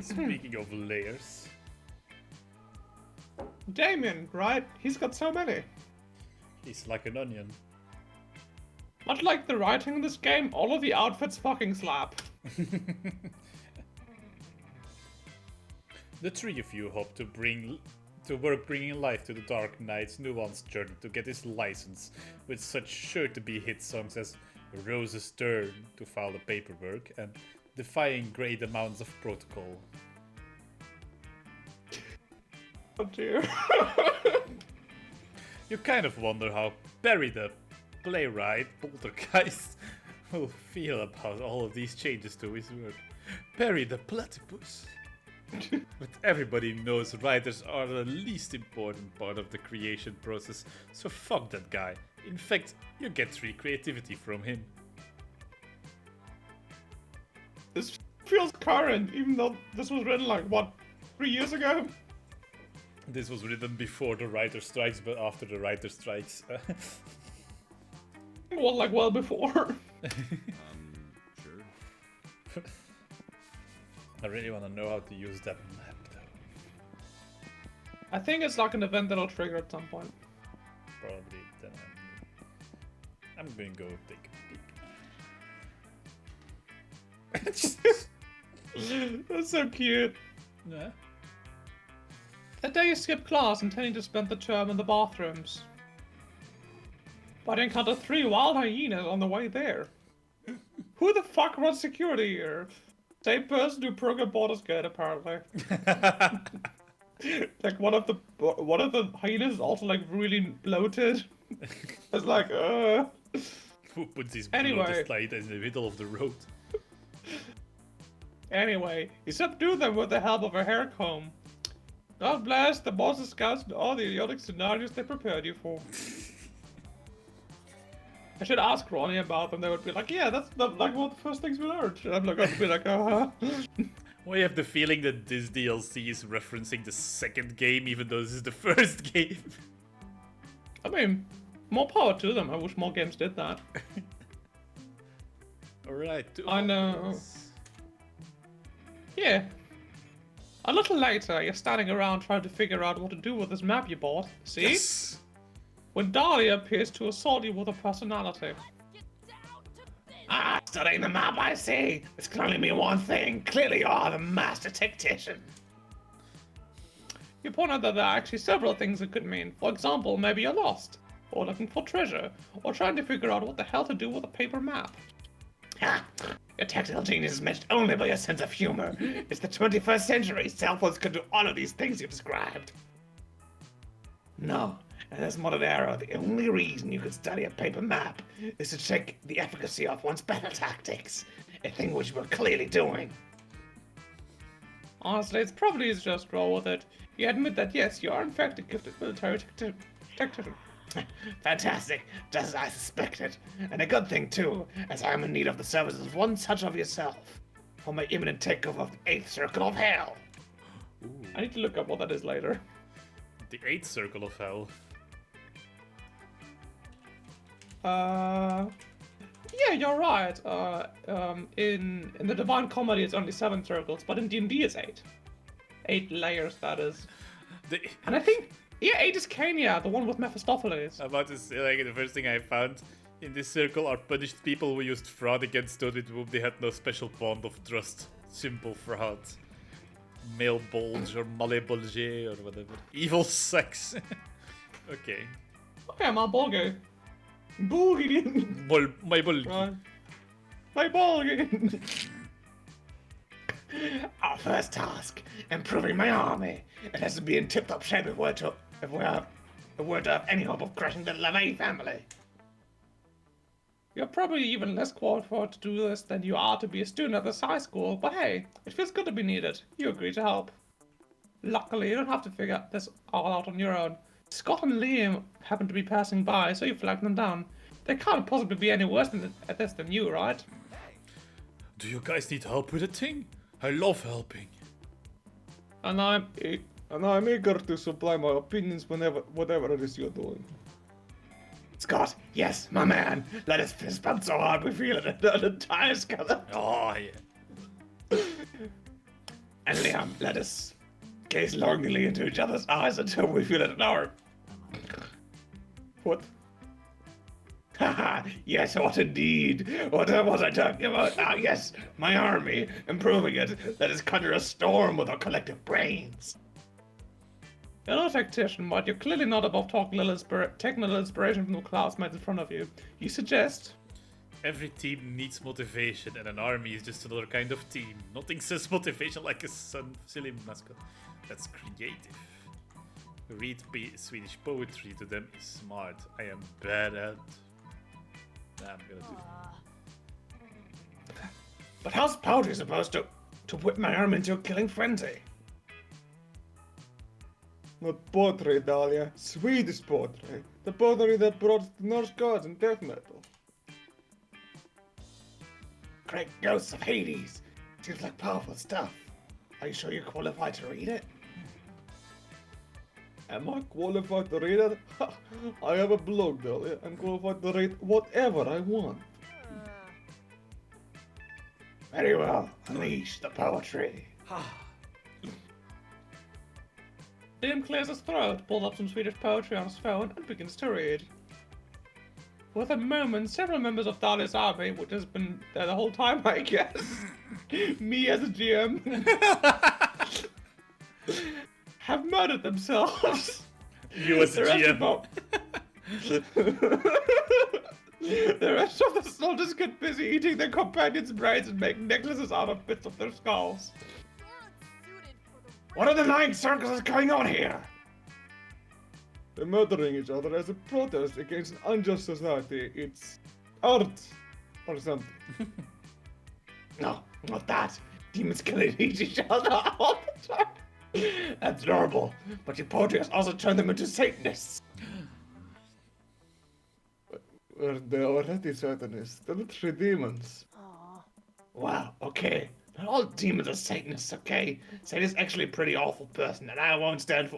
Speaking of layers. Damien, right? He's got so many. He's like an onion. Much like the writing in this game, all of the outfits fucking slap. The three of you hope to work bringing life to the Dark Knight's nuanced journey to get his license, with such sure-to-be hit songs as Rose's Turn to file the paperwork and defying great amounts of protocol. Oh dear. You kind of wonder how Perry the playwright poltergeist will feel about all of these changes to his work. Perry the platypus. But everybody knows writers are the least important part of the creation process, so fuck that guy. In fact, you get free creativity from him. This feels current, even though this was written like, what, 3 years ago? This was written before the writer strikes, but after the writer strikes. Well, like, well before. Sure. I really want to know how to use that map though. I think it's like an event that'll trigger at some point. Probably then I'm going to go take a peek. That's so cute. Yeah. That day you skipped class intending to spend the term in the bathrooms. But I encountered 3 wild hyenas on the way there. Who the fuck runs security here? Same person who programmed Baldur's Gate, apparently. Like one of the hyenas is also like really bloated. It's like, Who puts his Anyway. bloated slide in the middle of the road? Anyway, he subdued them with the help of a hair comb. God bless the Monster Scouts and all the idiotic scenarios they prepared you for. I should ask Ronnie about them. They would be like, yeah, that's like one of the first things we learned. And I'm like, I'd be like, Well, I have the feeling that this DLC is referencing the second game, even though this is the first game. I mean, more power to them. I wish more games did that. Alright. I know. Yeah. A little later, you're standing around trying to figure out what to do with this map you bought. See? Yes! When Dahlia appears to assault you with her personality. Ah, studying the map, I see. This can only mean one thing. Clearly you are the master tactician. You point out that there are actually several things it could mean. For example, maybe you're lost, or looking for treasure, or trying to figure out what the hell to do with a paper map. Ha! Your tactical genius is matched only by your sense of humor. It's the 21st century. Cell phones can do all of these things you described. No, in this modern era, the only reason you could study a paper map is to check the efficacy of one's battle tactics, a thing which we're clearly doing. Honestly, it's probably easier to just roll with it. You admit that yes, you are in fact a gifted military tactician. Fantastic, just as I suspected. And a good thing too, as I am in need of the services of one such of yourself for my imminent takeover of the 8th Circle of Hell. I need to look up what that is later. The 8th Circle of Hell. Yeah, you're right. In the Divine Comedy, it's only 7 circles, but in D&D, it's 8. 8 layers, that is. And I think, yeah, 8 is Kenya, the one with Mephistopheles. I'm about to say, like, the first thing I found in this circle are punished people who used fraud against those with whom they had no special bond of trust. Simple fraud. Male bulge or malebulge or whatever. Evil sex. Okay. Okay, my Bolge. Boogie. My bulge. Right. My Bolge. Our first task, improving my army. It has to be in tip-top shape if we're to have any hope of crushing the LeMay family. You're probably even less qualified to do this than you are to be a student at this high school, but hey, it feels good to be needed. You agree to help. Luckily, you don't have to figure this all out on your own. Scott and Liam happen to be passing by, so you flag them down. They can't possibly be any worse at this than you, right? Do you guys need help with a thing? I love helping. And I'm eager to supply my opinions whatever it is you're doing. Scott, yes, my man. Let us fist bump so hard we feel it in the entire skeleton. Oh, yeah. and Liam, let us gaze longingly into each other's eyes until we feel it in our... What? Haha, yes, what indeed? What was I talking about? Ah, yes, my army, improving it. Let us conjure a storm with our collective brains. You're not a tactician, but you're clearly not above taking a little inspiration from the classmates in front of you. You suggest? Every team needs motivation, and an army is just another kind of team. Nothing says motivation like a silly mascot. That's creative. Read Swedish poetry to them is smart. I am bad at... Nah, I'm gonna do that. But how's poetry supposed to whip my arm into a killing frenzy? Not poetry, Dahlia. Swedish poetry. The poetry that brought the Norse gods and death metal. Great ghosts of Hades. Seems like powerful stuff. Are you sure you're qualified to read it? Am I qualified to read it? I have a blog, Dahlia. I'm qualified to read whatever I want. Very well. Unleash the poetry. Liam clears his throat, pulls up some Swedish poetry on his phone, and begins to read. With a moment, several members of Dahlia's army, which has been there the whole time, I guess, me as a GM, have murdered themselves. You as a GM. The rest of the soldiers get busy eating their companions' brains and make necklaces out of bits of their skulls. What are the lying circuses going on here? They're murdering each other as a protest against an unjust society. It's art or something. No, not that. Demons killing each other all the time. That's adorable. But your poetry has also turned them into Satanists. They're already Satanists. They're literally demons. Wow, okay. Not all demons are Satanists, okay? Satan's actually a pretty awful person, and I won't stand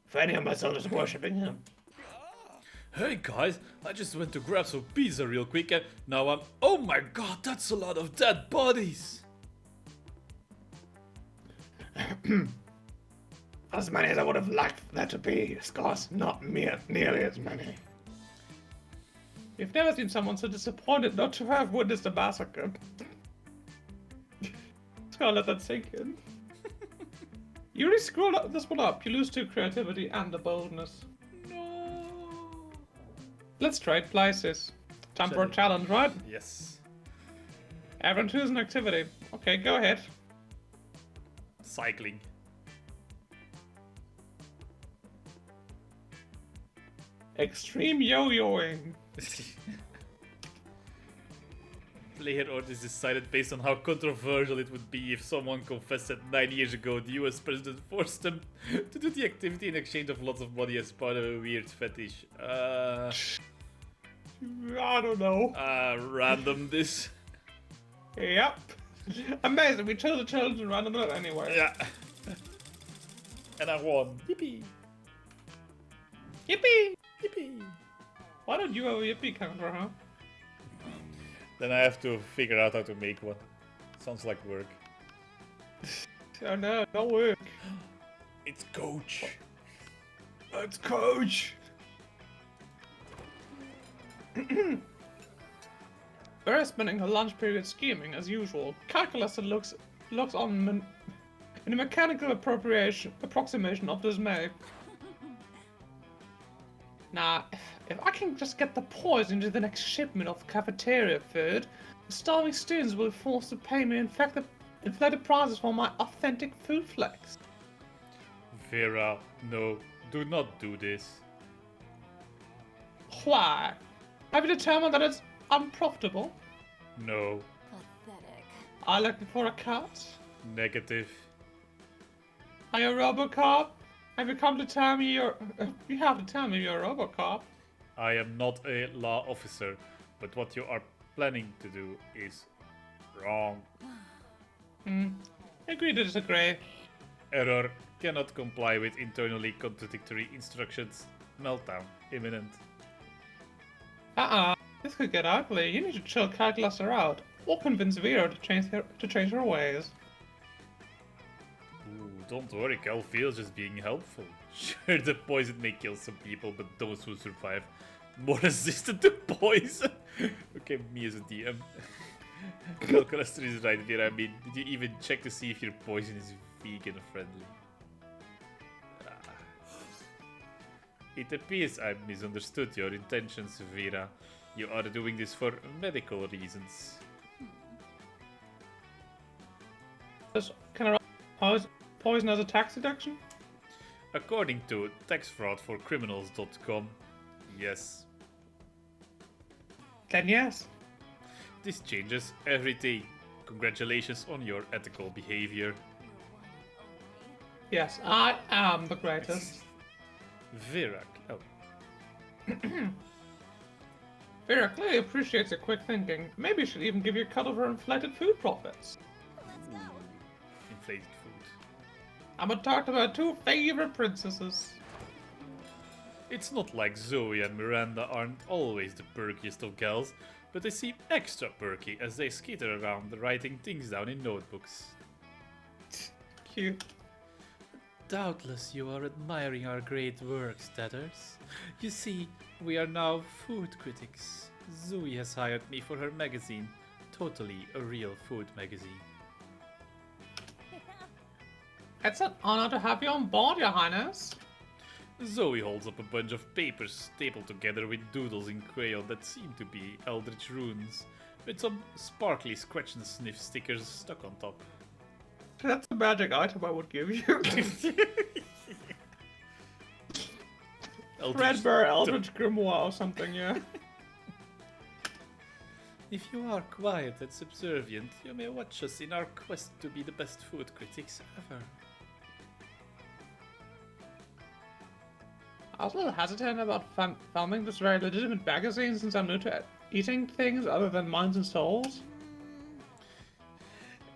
for any of my soldiers worshipping him. Hey guys, I just went to grab some pizza real quick and now I'm... Oh my god, that's a lot of dead bodies! As many as I would have liked there to be, of course, not nearly as many. You've never seen someone so disappointed not to have witnessed a massacre. Just gotta let that sink in. You really screwed up this one up. You lose 2 creativity and the boldness. No. Let's trade places. Time for a challenge, right? Yes. Everyone choose an activity. Okay, go ahead. Cycling. Extreme yo-yoing. Player orders decided based on how controversial it would be if someone confessed that 9 years ago the US president forced them to do the activity in exchange of lots of money as part of a weird fetish. I don't know. Random this. Yep. Amazing, we chose the challenge and random it anyway. Yeah. And I won. Yippee. Yippee! Yippee. Why don't you have a yippee counter, huh? Then I have to figure out how to make one. Sounds like work. Oh no, don't work. It's Coach. It's Coach! Vera is spending her lunch period scheming as usual. Calculus looks on in a mechanical approximation of dismay. Nah, if I can just get the poison into the next shipment of cafeteria food, the starving students will be forced to pay me inflated prices for my authentic food flex. Vera, no, do not do this. Why? Have you determined that it's unprofitable? No. Pathetic. Are you looking for a cut? Negative. Are you a Robocop? Have you come to tell me you have to tell me you're a Robocop. I am not a law officer, but what you are planning to do is wrong. Agree to disagree. Error. Cannot comply with internally contradictory instructions. Meltdown. Imminent. This could get ugly. You need to chill Calculus out, or convince Vera to change her ways. Don't worry, Cal feels just being helpful. Sure, the poison may kill some people, but those who survive more resistant to poison. Okay, me as a DM. Cal Colester is right here. I mean, did you even check to see if your poison is vegan friendly? Ah. It appears I misunderstood your intentions, Vera. You are doing this for medical reasons. Can I write poison as a tax deduction? According to taxfraudforcriminals.com, yes. Then yes. This changes everything. Congratulations on your ethical behavior. Yes, I am the greatest. Vera. Oh, Vera clearly appreciates your quick thinking. Maybe she'll even give you a cut of her inflated food profits. inflated food. I'm gonna talk to my two favorite princesses. It's not like Zoe and Miranda aren't always the perkiest of gals, but they seem extra perky as they skitter around writing things down in notebooks. Cute. Doubtless you are admiring our great work, Statters. You see, we are now food critics. Zoe has hired me for her magazine. Totally a real food magazine. It's an honor to have you on board, Your Highness. Zoe holds up a bunch of papers stapled together with doodles in crayon that seem to be eldritch runes, with some sparkly scratch and sniff stickers stuck on top. That's a magic item I would give you. Threadbare Eldritch Grimoire or something, yeah. If you are quiet and subservient, you may watch us in our quest to be the best food critics ever. I was a little hesitant about filming this very legitimate magazine since I'm new to eating things other than minds and souls.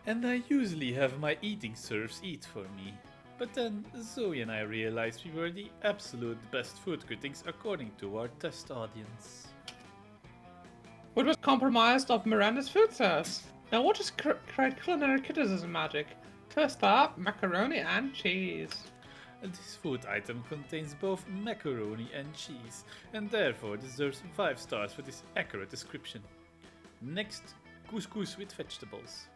And I usually have my eating serfs eat for me. But then Zoe and I realized we were the absolute best food critics according to our test audience. Which was compromised of Miranda's food service. Now what is great culinary criticism magic? First up, macaroni and cheese. This food item contains both macaroni and cheese, and therefore deserves 5 stars for this accurate description. Next, couscous with vegetables.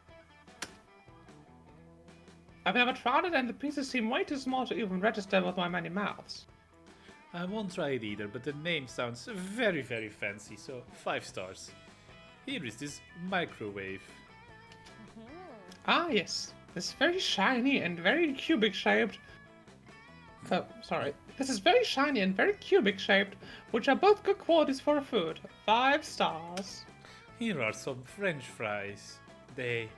I've never tried it and the pieces seem way too small to even register with my many mouths. I won't try it either, but the name sounds very fancy, so 5 stars. Here is this microwave. Ah yes, this very shiny and very cubic shaped. This is very shiny and very cubic shaped, which are both good qualities for a food. 5 stars. Here are some French fries. They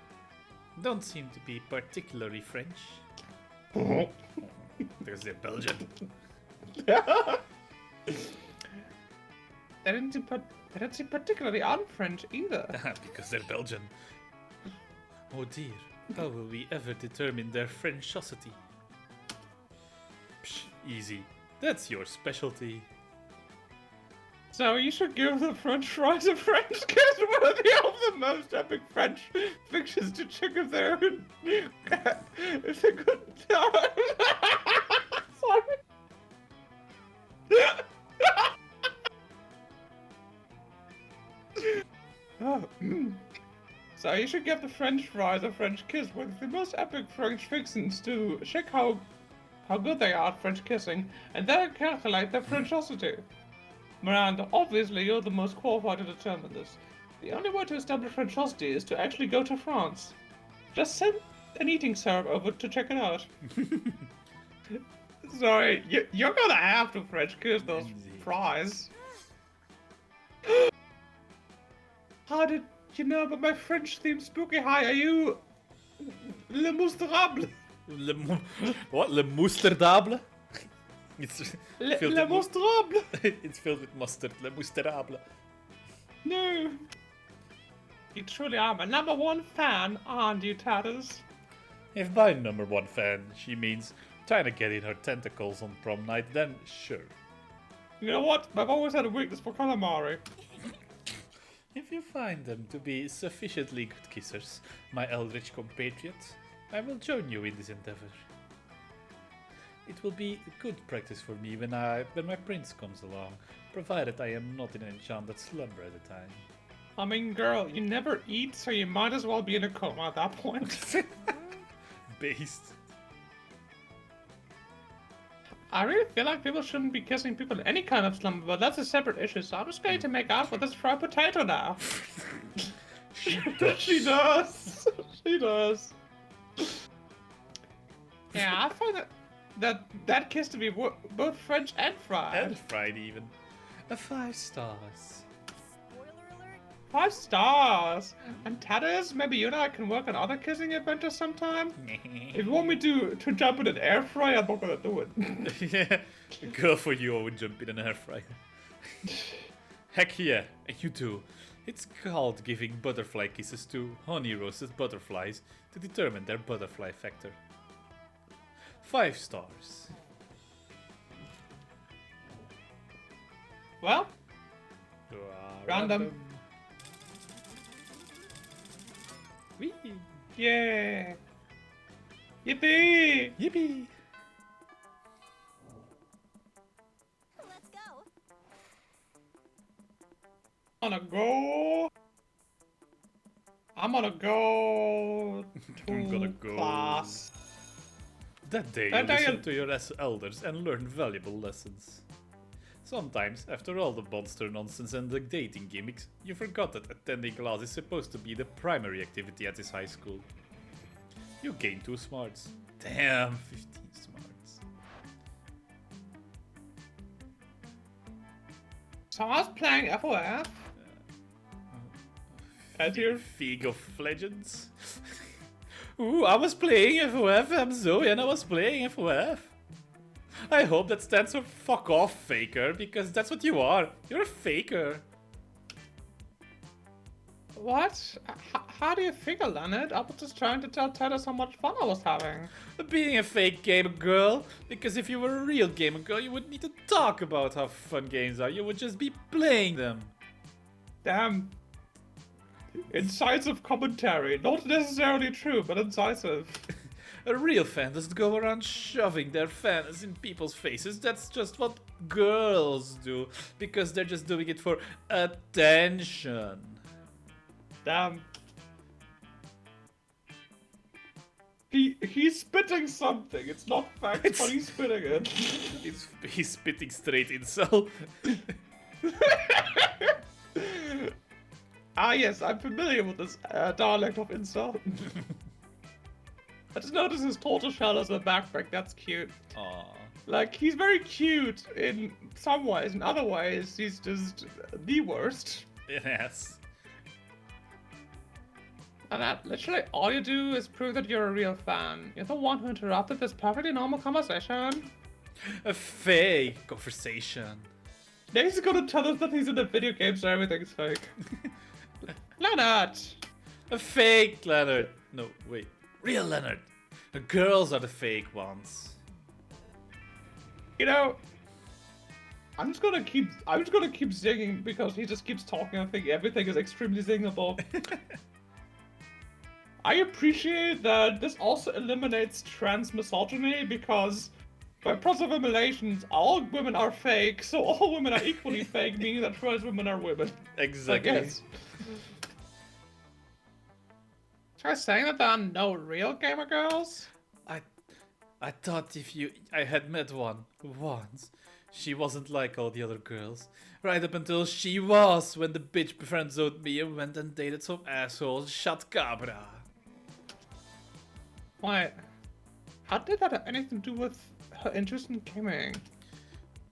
don't seem to be particularly French. Because they're Belgian. They don't seem particularly un-French either. Because they're Belgian. Oh dear, how will we ever determine their Frenchosity? Psh, easy. That's your specialty. So you should give the French fries a French kiss worthy of the most epic French fictions to check if they're if they could. Sorry. So you should give the French fries a French kiss with the most epic French fictions to check how good they are at French kissing, and then calculate their Frenchosity. Miranda, obviously you're the most qualified to determine this. The only way to establish Frenchosity is to actually go to France. Just send an eating serve over to check it out. Sorry, you're gonna have to French kiss those fries. How did you know about my French themed spooky high? Are you Le Mousterable? What? Le Mousterdable? It's Le filled with Mousterable? it's filled with mustard. Le Mousterable. No. You truly are my #1 fan, aren't you, Tatters? If by #1 fan she means trying to get in her tentacles on prom night, then sure. You know what? I've always had a weakness for calamari. If you find them to be sufficiently good kissers, my eldritch compatriot, I will join you in this endeavor. It will be good practice for me when my prince comes along, provided I am not in an enchanted slumber at the time. I mean, girl, you never eat, so you might as well be in a coma at that point. Based. I really feel like people shouldn't be kissing people in any kind of slumber, but that's a separate issue, so I'm just going to make out with this fried potato now. She does. She does. Yeah, I find that kiss to be both French and fried. And fried even. 5 stars. Spoiler alert. 5 stars. And Tatters, maybe you and I can work on other kissing adventures sometime. If you want me to jump in an air fryer, I'm not gonna do it. Yeah, go for you, I would jump in an air fryer. Heck yeah, and you do. It's called giving butterfly kisses to honey roasted butterflies to determine their butterfly factor. 5 stars. Well, random. Whee! Yeah. Yippee! Yippee! Let's go. I'm gonna go to I'm gonna go. class. That day you listen to your elders and learn valuable lessons. Sometimes, after all the monster nonsense and the dating gimmicks, you forgot that attending class is supposed to be the primary activity at this high school. You gain 2 smarts. Damn, 15 smarts. So I was playing FOF. At your League of Legends. Ooh, I was playing FOF, I'm Zoe and I was playing FOF. I hope that stands for fuck off, faker, because that's what you are. You're a faker. what? How do you figure, Leonard? I was just trying to tell Tatters how much fun I was having. Being a fake gamer girl, because if you were a real gamer girl, you wouldn't need to talk about how fun games are, you would just be playing them. Damn. Incisive commentary. Not necessarily true, but incisive. A real fan doesn't go around shoving their fans in people's faces, that's just what girls do, because they're just doing it for attention. Damn. He's spitting something. It's not facts, but he's spitting it. He's spitting straight insult. Ah yes, I'm familiar with this dialect of insult. I just noticed his tortoiseshell as a backpack. That's cute. Aww. Like, he's very cute in some ways. In other ways, he's just the worst. Yes. And that literally all you do is prove that you're a real fan. You're the one who interrupted this perfectly normal conversation. A fake conversation. Now he's gonna tell us that he's in a video game, so everything's fake. Leonard! A fake Leonard. No, wait. Real Leonard. The girls are the fake ones. You know, I'm just gonna keep singing because he just keeps talking. I think everything is extremely singable. I appreciate that this also eliminates trans misogyny because by process of eliminations, all women are fake, so all women are equally fake, meaning that trans women are women. Exactly. I guess. Try saying that there are no real gamer girls? I thought I had met one once. She wasn't like all the other girls. Right up until she was, when the bitch friendzoned me and went and dated some asshole shut cabra. Wait, how did that have anything to do with her interest in gaming?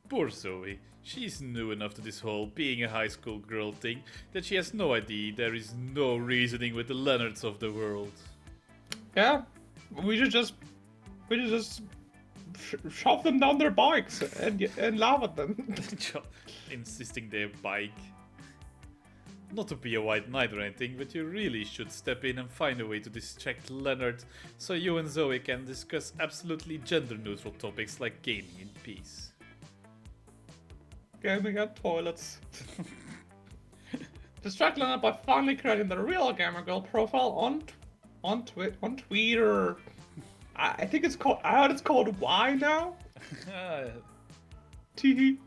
Poor Zoe. She's new enough to this whole being a high school girl thing that she has no idea there is no reasoning with the Leonards of the world. Yeah, we should just shove them down their bikes and laugh at them. Insisting they bike. Not to be a white knight or anything, but you really should step in and find a way to distract Leonard so you and Zoe can discuss absolutely gender-neutral topics like gaming in peace. Gaming at toilets. Distract Leonard by finally creating the real gamer girl profile on Twitter. I think it's called. I heard it's called Y now. Teehee.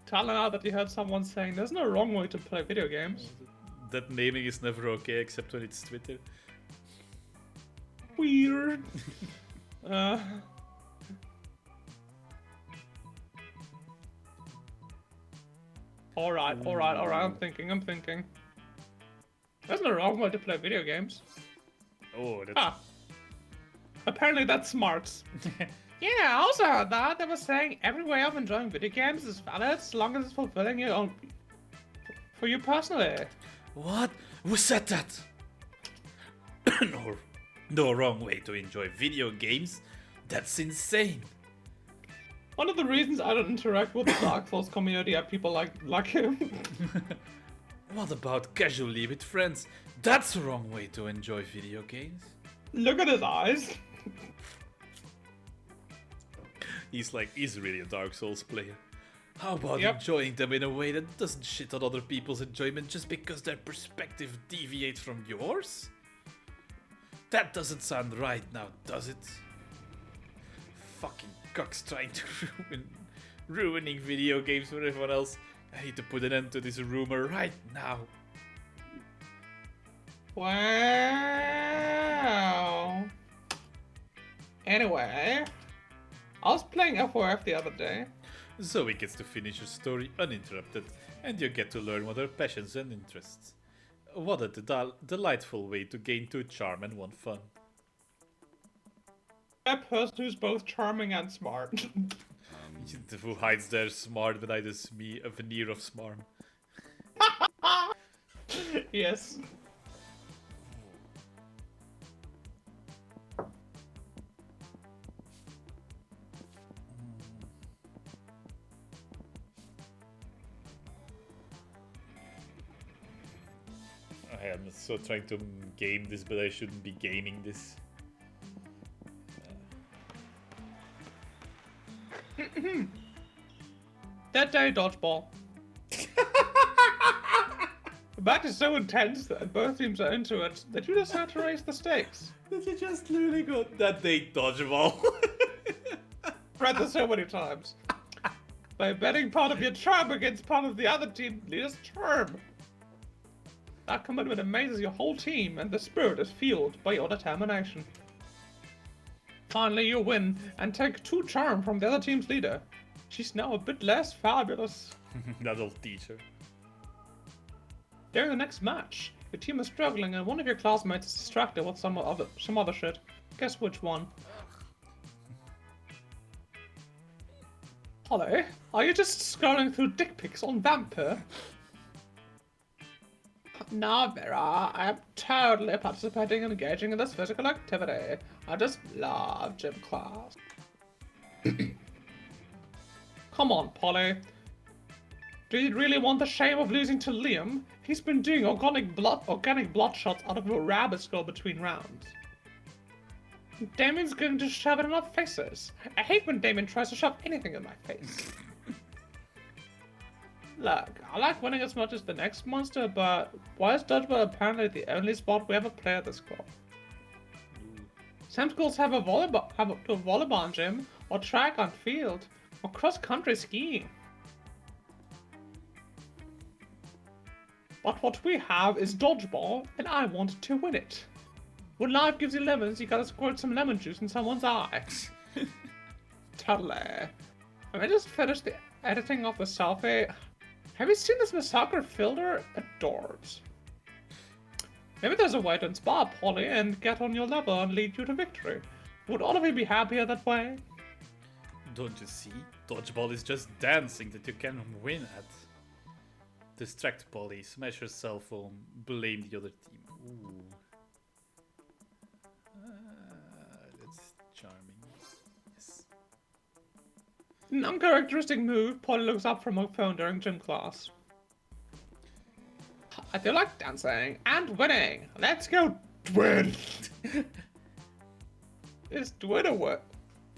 Tell now that you heard someone saying there's no wrong way to play video games. That naming is never okay except when it's Twitter. Weird. Alright, I'm thinking. There's no wrong way to play video games. Oh, that's... Ah. Apparently that's smart. Yeah, I also heard that. They were saying every way of enjoying video games is valid as long as it's fulfilling your own... for you personally. What? Who said that? No wrong way to enjoy video games? That's insane. One of the reasons I don't interact with the Dark Souls community are people like him. What about casually with friends? That's a wrong way to enjoy video games. Look at his eyes. He's really a Dark Souls player. How about Yep. enjoying them in a way that doesn't shit on other people's enjoyment just because their perspective deviates from yours? That doesn't sound right now, does it? Fucking cucks trying to ruining video games for everyone else. I need to put an end to this rumor right now. Wow. Anyway, I was playing F4F the other day. Zoe gets to finish her story uninterrupted, and you get to learn what her passions and interests. What a delightful way to gain 2 charm and 1 fun. A person who's both charming and smart. Who hides their smart behind a veneer of smarm. Yes. I am so trying to game this, but I shouldn't be gaming this. That day, dodgeball. The match is so intense that both teams are into it that you just have to raise the stakes. Did you just literally go that day dodgeball? Read this so many times. By betting part of your charm against part of the other team leader's charm. That commitment amazes your whole team, and the spirit is fueled by your determination. Finally, you win and take 2 charm from the other team's leader. She's now a bit less fabulous. That'll teach her. During the next match, your team is struggling and one of your classmates is distracted with some other shit. Guess which one? Hello, are you just scrolling through dick pics on Vampire? No, Vera, I am totally participating and engaging in this physical activity. I just love gym class. Come on, Polly. Do you really want the shame of losing to Liam? He's been doing organic blood shots out of a rabbit skull between rounds. Damien's going to shove it in our faces. I hate when Damien tries to shove anything in my face. Look, I like winning as much as the next monster, but why is dodgeball apparently the only sport we ever play at this school? Some schools have a volleyball gym, or track on field, or cross-country skiing. But what we have is dodgeball, and I want to win it. When life gives you lemons, you gotta squirt some lemon juice in someone's eye. Totally. I just finished the editing of the selfie. Have you seen this massacre filter? Adorbs. Maybe there's a way to inspire Polly and get on your level and lead you to victory. Would all of you be happier that way? Don't you see? Dodgeball is just dancing that you can win at. Distract Polly, smash her cell phone, blame the other team. Ooh. That's charming. Yes. An uncharacteristic move, Polly looks up from her phone during gym class. I do like dancing and winning. Let's go win. Is Twitter what?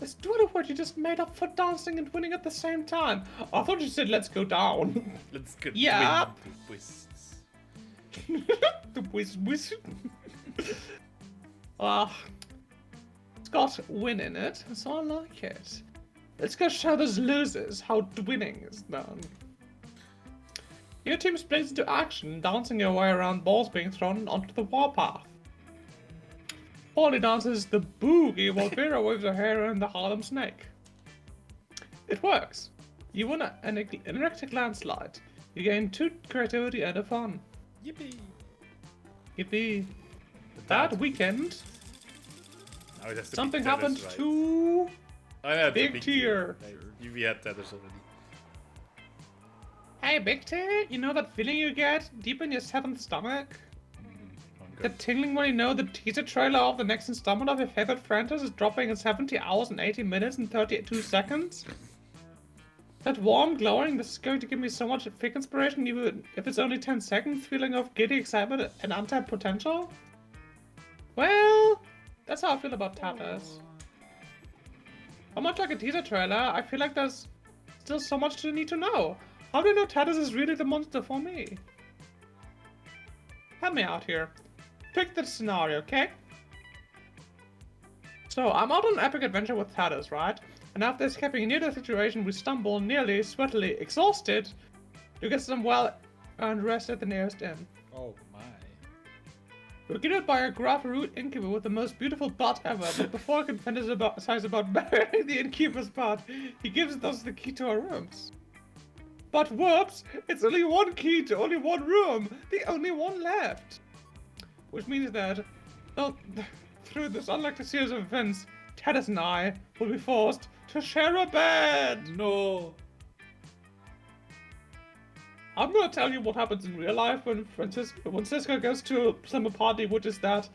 Is Twitter what you just made up for dancing and winning at the same time? I thought you said let's go down. Let's go Yeah. win the twists. The whiz. It's got win in it, so I like it. Let's go show those losers how winning is done. Your team splits into action, dancing your way around balls being thrown onto the warpath. Polly dances the boogie while Vera waves her hair in the Harlem Snake. It works. You win an electric landslide. You gain 2 creativity and a fun. Yippee! Yippee. That weekend, Now it has to be something Tethers, happened right? to Oh, yeah, the Big Tier. We had Tethers already. Hey, Big Tier, you know that feeling you get deep in your 7th stomach? The tingling when you know the teaser trailer of the next installment of your favorite franchise is dropping in 70 hours and 80 minutes and 32 seconds? That warm glowing, this is going to give me so much fic inspiration even if it's only 10 seconds, feeling of giddy excitement and untapped potential? Well, that's how I feel about Tatters. How much like a teaser trailer, I feel like there's still so much to need to know. How do I know Tatters is really the monster for me? Help me out here. Pick the scenario, okay? So, I'm out on an epic adventure with Tatters, right? And after escaping a near-death situation, we stumble, nearly, sweatily, exhausted, to get some well-earned rest at the nearest inn. Oh my. We're greeted by a gruff, rude innkeeper with the most beautiful butt ever, but before I can fantasize about marrying the innkeeper's butt, he gives us the key to our rooms. But whoops! It's only one key to only one room! The only one left! Which means that, through this unlikely series of events, Taddus and I will be forced to share a bed! No! I'm gonna tell you what happens in real life when Cisco goes to a slumber party, which is that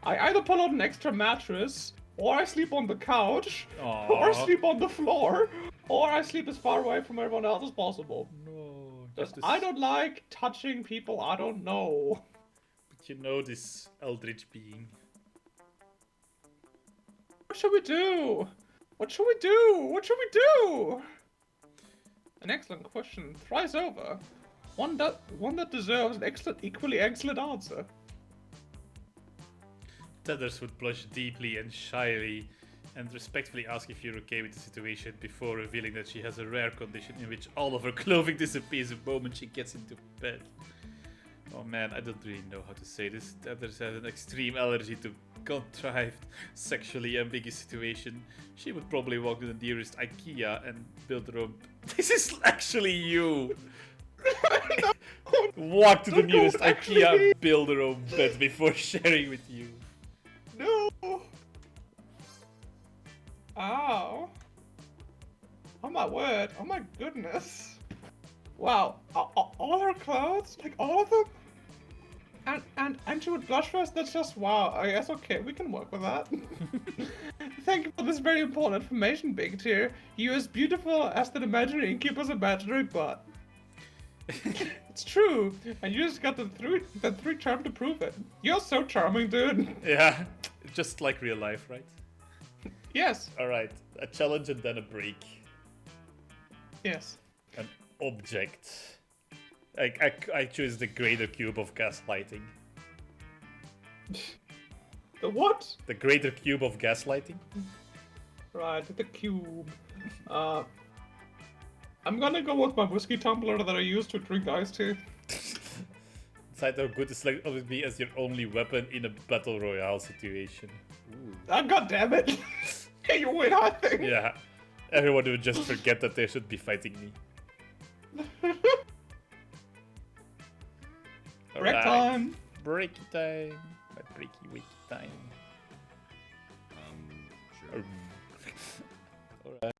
I either pull out an extra mattress, or I sleep on the couch, or I Aww. sleep on the floor, or I sleep as far away from everyone else as possible. No. Because Just I don't like touching people I don't know. But you know this eldritch being. What should we do? What should we do? What should we do? An excellent question. Thrice over. One that deserves an equally excellent answer. Tethers would blush deeply and shyly and respectfully ask if you're okay with the situation before revealing that she has a rare condition in which all of her clothing disappears the moment she gets into bed. Oh man, I don't really know how to say this. Tethers has an extreme allergy to contrived, sexually ambiguous situation. She would probably walk to the nearest IKEA and build her own... This is actually you! Walk to the nearest IKEA and build her own bed before sharing with you. No! Ow. Oh my word. Oh my goodness. Wow. All her clothes? Like all of them? And she would blush first? That's just wow. I guess okay, we can work with that. Thank you for this very important information, Big Tier. You as beautiful as the imaginary innkeeper's imaginary butt. It's true, and you just got the three charm to prove it. You're so charming, dude. Yeah, just like real life, right? Yes. Alright, a challenge and then a break. Yes. An object. I choose the greater cube of gaslighting. The what? The greater cube of gaslighting? Right, the cube. I'm gonna go with my whiskey tumbler that I use to drink iced tea. Decide how good to select of me as your only weapon in a battle royale situation. Ooh. Ah, God damn it! Hey, you win, I think. Yeah, everyone would just forget that they should be fighting me. Break Alright. time. Breaky time. My breaky wakey time. Sure. Alright.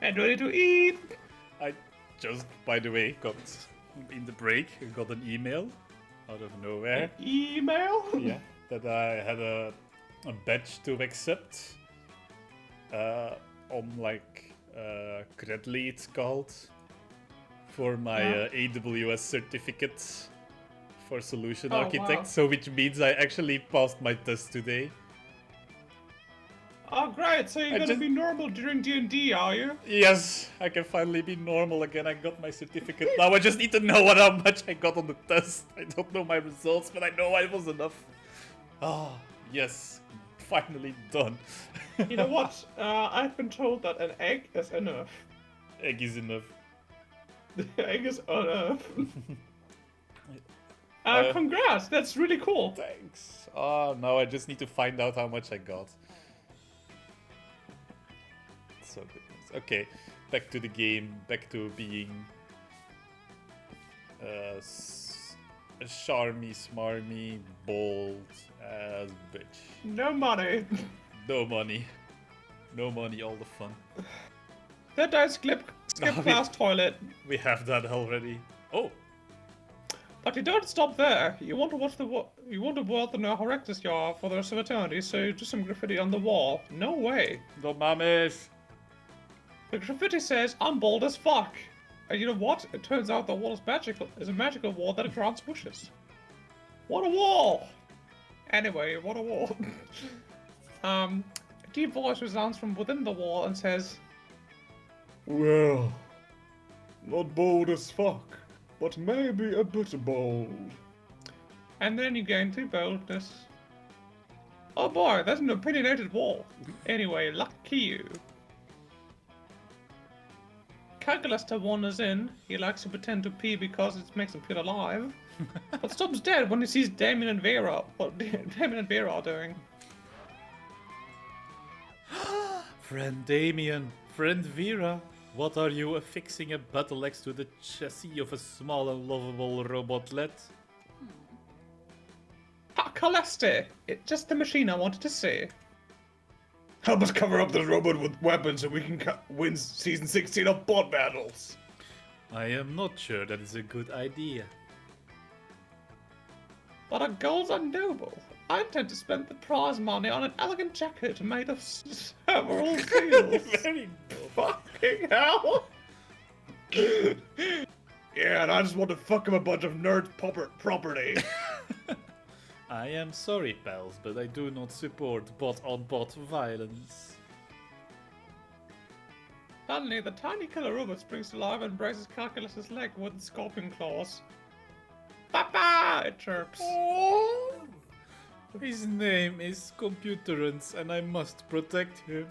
And ready to eat. I just, by the way, got in the break, I got an email out of nowhere. Email? Yeah, that I had a badge to accept on like Credly it's called, for my AWS certificate for solution Oh, architect. wow. So which means I actually passed my test today. Oh, great. So you're I gonna just- be normal during D&D, are you? Yes, I can finally be normal again. I got my certificate. Now I just need to know how much I got on the test. I don't know my results, but I know I was enough. Ah, yes. Finally done. You know what? I've been told that an egg is enough. Egg is enough. Egg is enough. Uh, Congrats. That's really cool. Thanks. Ah, now I just need to find out how much I got. So good. Okay, back to the game. Back to being a charmy, smarmy, bold ass bitch. No money. No money. No money, all the fun. That dice skip No, class toilet. We have that already. Oh, But you don't stop there. You want to watch you want the world to know how reckless you are for the rest of eternity, so you do some graffiti on the wall. No way. no mames. The graffiti says, "I'm bold as fuck." And you know what? It turns out the wall is magical. Is a magical wall that grants wishes. What a wall! Anyway, what a wall. A deep voice resounds from within the wall and says, Well, not bold as fuck, but maybe a bit bold. and then you gain 2 boldness. Oh boy, that's an opinionated wall. Anyway, lucky you. Calculaster wanders in, he likes to pretend to pee because it makes him feel alive. But stops dead when he sees Damien and Vera. What Damien and Vera are doing. Friend Damien, friend Vera, what are you affixing a battle axe to the chassis of a small and lovable robotlet? Caleste! It's just the machine I wanted to see. Help us cover up this robot with weapons so we can win season 16 of bot battles. I am not sure that is a good idea. But our goals are noble. I intend to spend the prize money on an elegant jacket made of several seals. Very Fucking hell! Yeah, and I just want to fuck him a bunch of nerd property. I am sorry, pals, but I do not support bot-on-bot violence. Suddenly, the tiny killer robot springs to life and embraces Calculus's leg with its scorpion claws. Papa! It chirps. His name is Computerance, and I must protect him.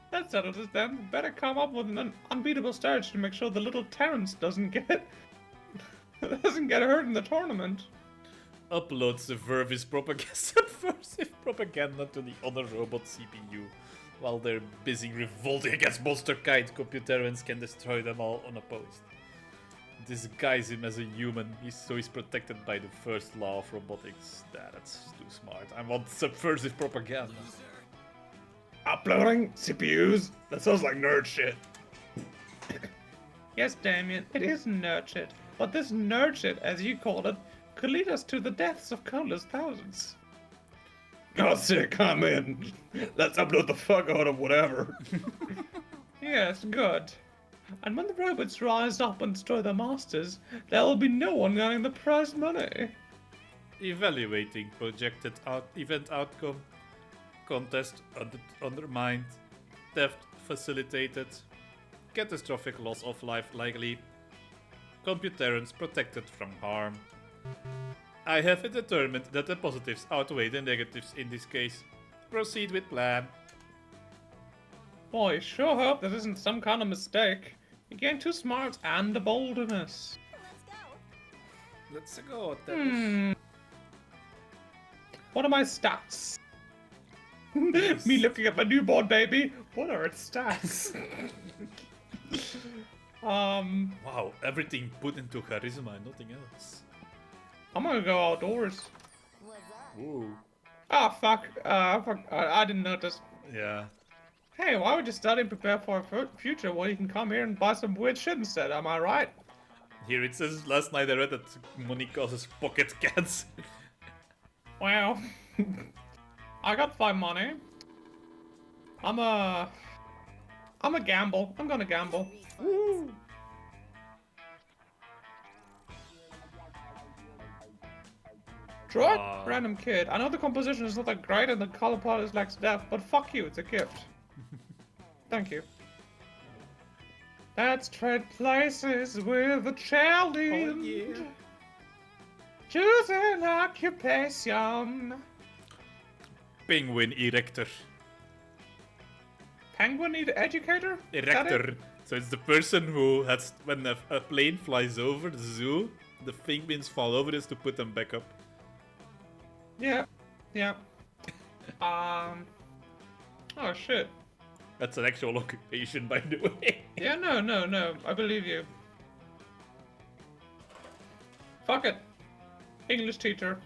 That settles it then. Better come up with an unbeatable strategy to make sure the little Terrence doesn't get hurt in the tournament. Upload subversive propaganda to the other robot CPU. While they're busy revolting against monster kind, Computerance can destroy them all unopposed. Disguise him as a human, so he's protected by the first law of robotics. That's too smart. I want subversive propaganda. Uploading CPUs? That sounds like nerd shit. Yes, Damien, it is nerd shit. But this nerd shit, as you call it, could lead us to the deaths of countless thousands. Oh, sick, I'm in. Let's upload the fuck out of whatever. Yes, good. And when the robots rise up and destroy their masters, there will be no one getting the prize money. Evaluating projected event outcome. Contest undermined. Theft facilitated. Catastrophic loss of life likely. Computerance protected from harm. I have determined that the positives outweigh the negatives in this case. Proceed with plan. Boy, sure hope this isn't some kind of mistake. You're getting too smart and bold in this. Let's go. Let's go. What are my stats? Me looking at my newborn baby. What are its stats? Wow, everything put into charisma and nothing else. I'm gonna go outdoors. What's up? Ooh. Ah, fuck. I didn't notice. Yeah. Hey, why would you study and prepare for a future while you can come here and buy some weird shit instead? Am I right? Here it says, last night I read that money causes pocket cancer. Well, I got 5 money. I'm a gamble. I'm gonna gamble. Woo! Droid, Wow. random kid. I know the composition is not that great and the color palette is lacks depth, but fuck you, it's a gift. Thank you. Let's trade places with a challenge. Choose an occupation. Penguin erector. Penguin educator? Is that it? Erector. So it's the person who has, when a plane flies over the zoo, the penguins fall over is to put them back up. Yeah. Yeah. Oh shit. That's an actual occupation, by the way. Yeah, no. I believe you. Fuck it. English teacher.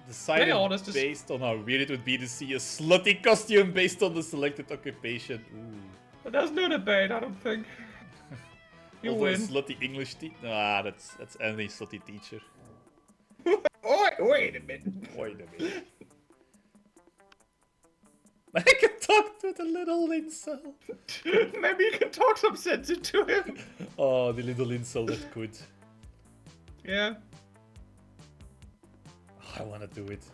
Decided honest, based on how weird it would be to see a slutty costume based on the selected occupation. Ooh. But there's no debate, I don't think. You Although a win. slutty English teacher. Ah, that's any slutty teacher. Wait a minute. Wait a minute. I can talk to the little incel. Maybe you can talk some sense into him. Oh, the little incel that could. Yeah. I wanna do it.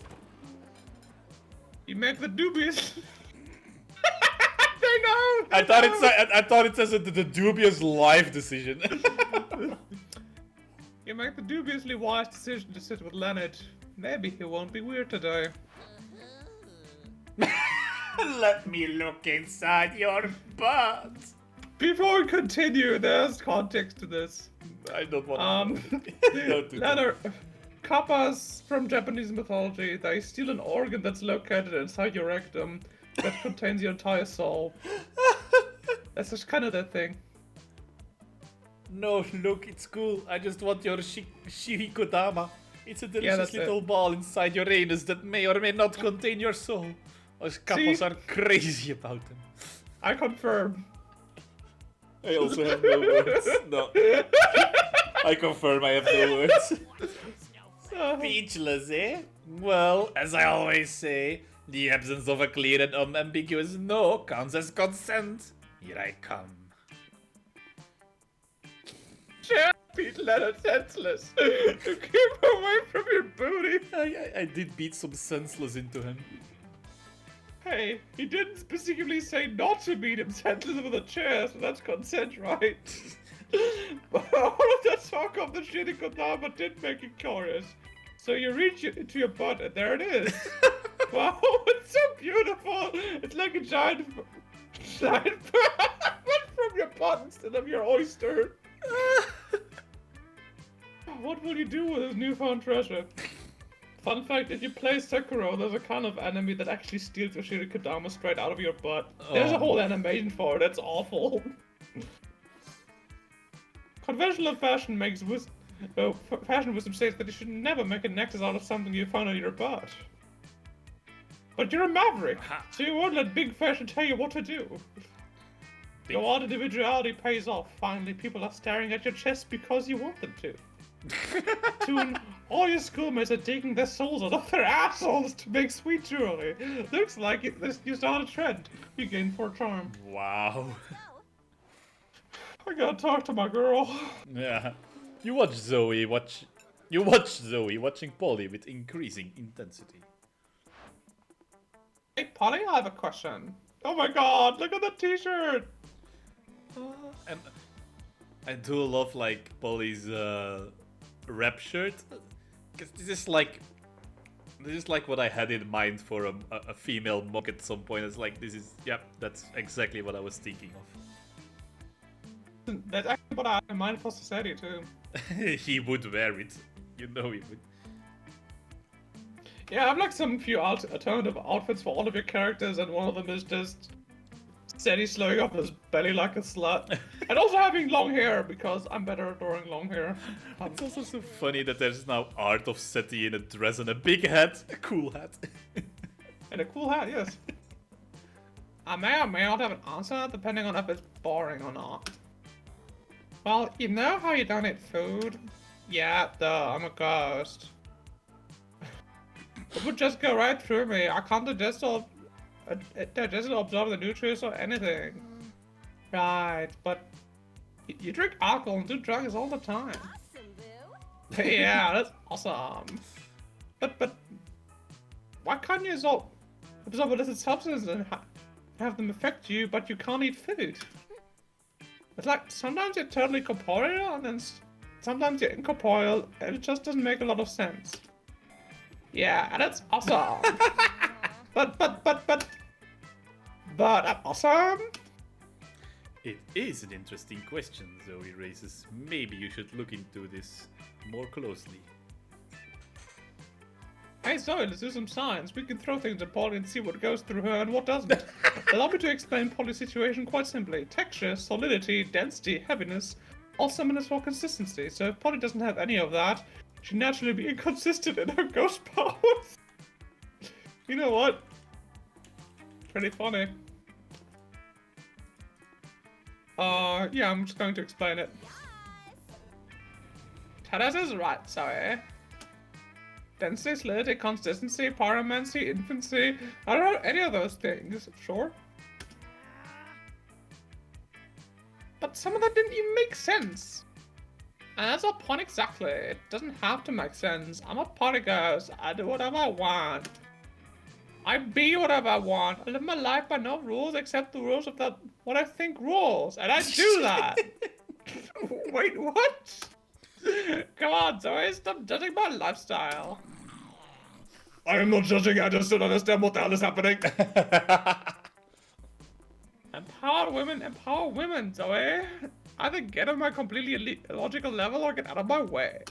You make the dubious. They know. I thought it says the dubious life decision. You make the dubiously wise decision to sit with Leonard. Maybe he won't be weird today. Let me look inside your butt. Before we continue, there's context to this. I don't want to know. Don't do that. Leather. Kappas from Japanese mythology, they steal an organ that's located inside your rectum that contains your entire soul. That's just kind of their thing. No, look, it's cool. I just want your shirikodama. It's a delicious that's little it. ball inside your anus that may or may not contain your soul. Us couples See? are crazy about them. I confirm. I also have no words. No. I confirm I have no words. Speechless, eh? Well, as I always say, the absence of a clear and unambiguous no counts as consent. Here I come. Beat Leonard senseless. Keep away from your booty. I did beat some senseless into him. Hey, he didn't specifically say not to beat him senseless with a chair, so that's consent, right? But all of that talk of the shirikodama did make it curious. So you reach it into your butt, and there it is. Wow, it's so beautiful. It's like a giant butt from your butt instead of your oyster. What will you do with this newfound treasure? Fun fact, if you play Sekiro, there's a kind of enemy that actually steals your shirikodama straight out of your butt. There's a whole animation for it, it's awful. Conventional fashion makes fashion wisdom states that you should never make a necklace out of something you found in your butt. But you're a maverick, so you won't let big fashion tell you what to do. Your odd individuality pays off. Finally, people are staring at your chest because you want them to. Soon, all your schoolmates are taking their souls out of their assholes to make sweet jewelry. Looks like you started a trend. You gained 4 charm. Wow. I gotta talk to my girl. Yeah. You watch Zoe watching Polly with increasing intensity. Hey, Polly, I have a question. Oh my god, look at the t-shirt! And I do love like Polly's rap shirt. Cause this is like what I had in mind for a female monk at some point. It's like that's exactly what I was thinking of. That's actually what I had in mind for society too. He would wear it. You know he would. Yeah, I have like some few alternative outfits for all of your characters, and one of them is just steady slowing up his belly like a slut. And also having long hair, because I'm better at drawing long hair. It's also so funny that there's now art of Seti in a dress and a big hat. A cool hat. And a cool hat, yes. I may or may not have an answer, depending on if it's boring or not. Well, you know how you don't eat food? Yeah, duh, I'm a ghost. It would just go right through me. I can't digest or absorb the nutrients or anything. Right, but you drink alcohol and do drugs all the time. Awesome, boo. Yeah, that's awesome. But why can't you absorb illicit substances and have them affect you, but you can't eat food? It's like sometimes you're totally corporeal and then sometimes you're incorporeal, and it just doesn't make a lot of sense. Yeah, and it's awesome. but awesome. It is an interesting question Zoe raises. Maybe you should look into this more closely. Hey Zoe, let's do some science. We can throw things at Polly and see what goes through her and what doesn't. Allow me to explain Polly's situation quite simply. Texture, solidity, density, heaviness, all summoners for consistency. So if Polly doesn't have any of that, she'd naturally be inconsistent in her ghost powers. You know what? Pretty funny. Yeah, I'm just going to explain it. Tadas is right, sorry. Density, solidity, consistency, pyromancy, infancy. I don't know any of those things, sure. But some of that didn't even make sense. And that's our point exactly. It doesn't have to make sense. I'm a party ghost. I do whatever I want. I be whatever I want. I live my life by no rules except the rules of what I think rules. And I do that. Wait, what? Come on, Zoe, stop judging my lifestyle. I am not judging, I just don't understand what the hell is happening. And empower women, Zoe. Either get on my completely illogical level or get out of my way.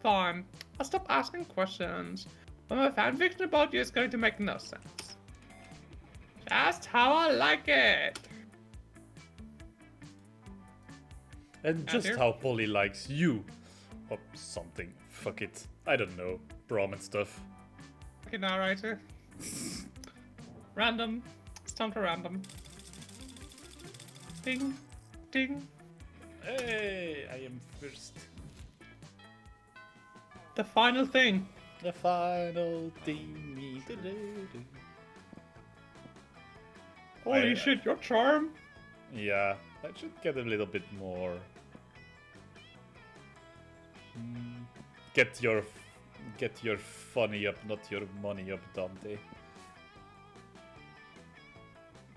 Fine. I'll stop asking questions. But my fanfiction about you is going to make no sense. Just how I like it. And just dear. how Polly likes you. Or something. Fuck it. I don't know. Prom and stuff. Okay, narrator. Random. It's time for random. Ding. Ding. Hey, I am first. The final thing. The final thing. Holy shit, your charm. Yeah, I should get a little bit more. Get your funny up, not your money up, Dante.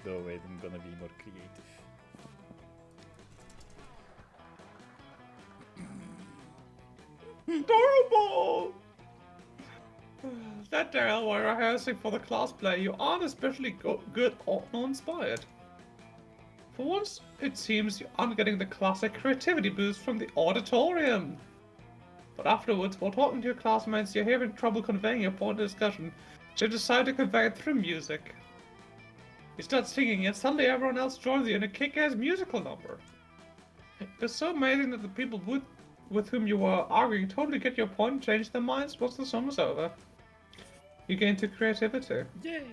No, wait, I'm gonna be more creative. Adorable! That day while rehearsing for the class play, you aren't especially good or inspired. For once, it seems you aren't getting the classic creativity boost from the auditorium. But afterwards, while talking to your classmates, you're having trouble conveying your point of discussion, so you decide to convey it through music. You start singing, and suddenly everyone else joins you in a kick-ass musical number. It's so amazing that the people with whom you were arguing totally get your point and change their minds once the song is over. You gain to creativity. Yay!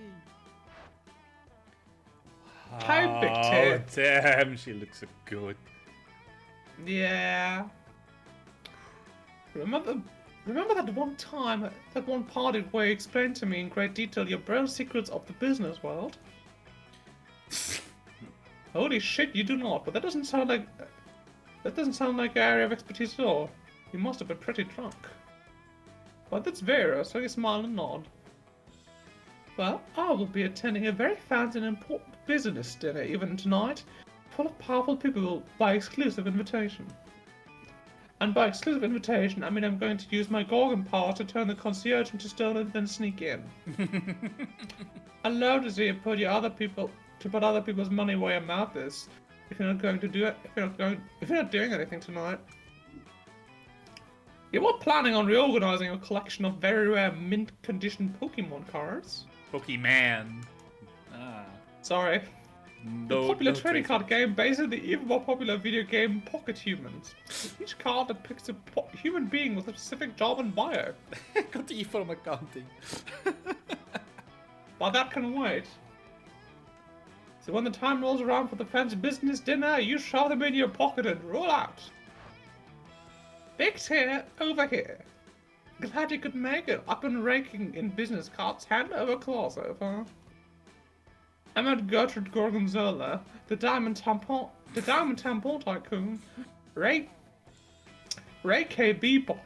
Hi, Big Oh, Tit. damn, she looks so good. Yeah. Remember that one time, that one party where you explained to me in great detail your brown secrets of the business world? Holy shit, you do not, but that doesn't sound like your area of expertise at all. You must have been pretty drunk. But that's Vera, so you smile and nod. Well, I will be attending a very fancy and important business dinner even tonight, full of powerful people by exclusive invitation. And by exclusive invitation, I mean I'm going to use my Gorgon power to turn the concierge into stone and then sneak in. Allow to see you put other people's money where your mouth is. If you're not going to do it, if you're not doing anything tonight. You were planning on reorganizing a collection of very rare mint condition Pokemon cards. Pokemon. Ah. Sorry. No, The popular no trading trace. card game based on the even more popular video game Pocket Humans. Each card depicts a human being with a specific job and bio. Got the E from accounting. But that can wait. So when the time rolls around for the fancy business dinner, you shove them in your pocket and roll out. Big's here, over here. Glad you could make it. Up and raking in business cards, hand over claws over. I met Gertrude Gorgonzola, the diamond tampon tycoon, Ray K. Bebop,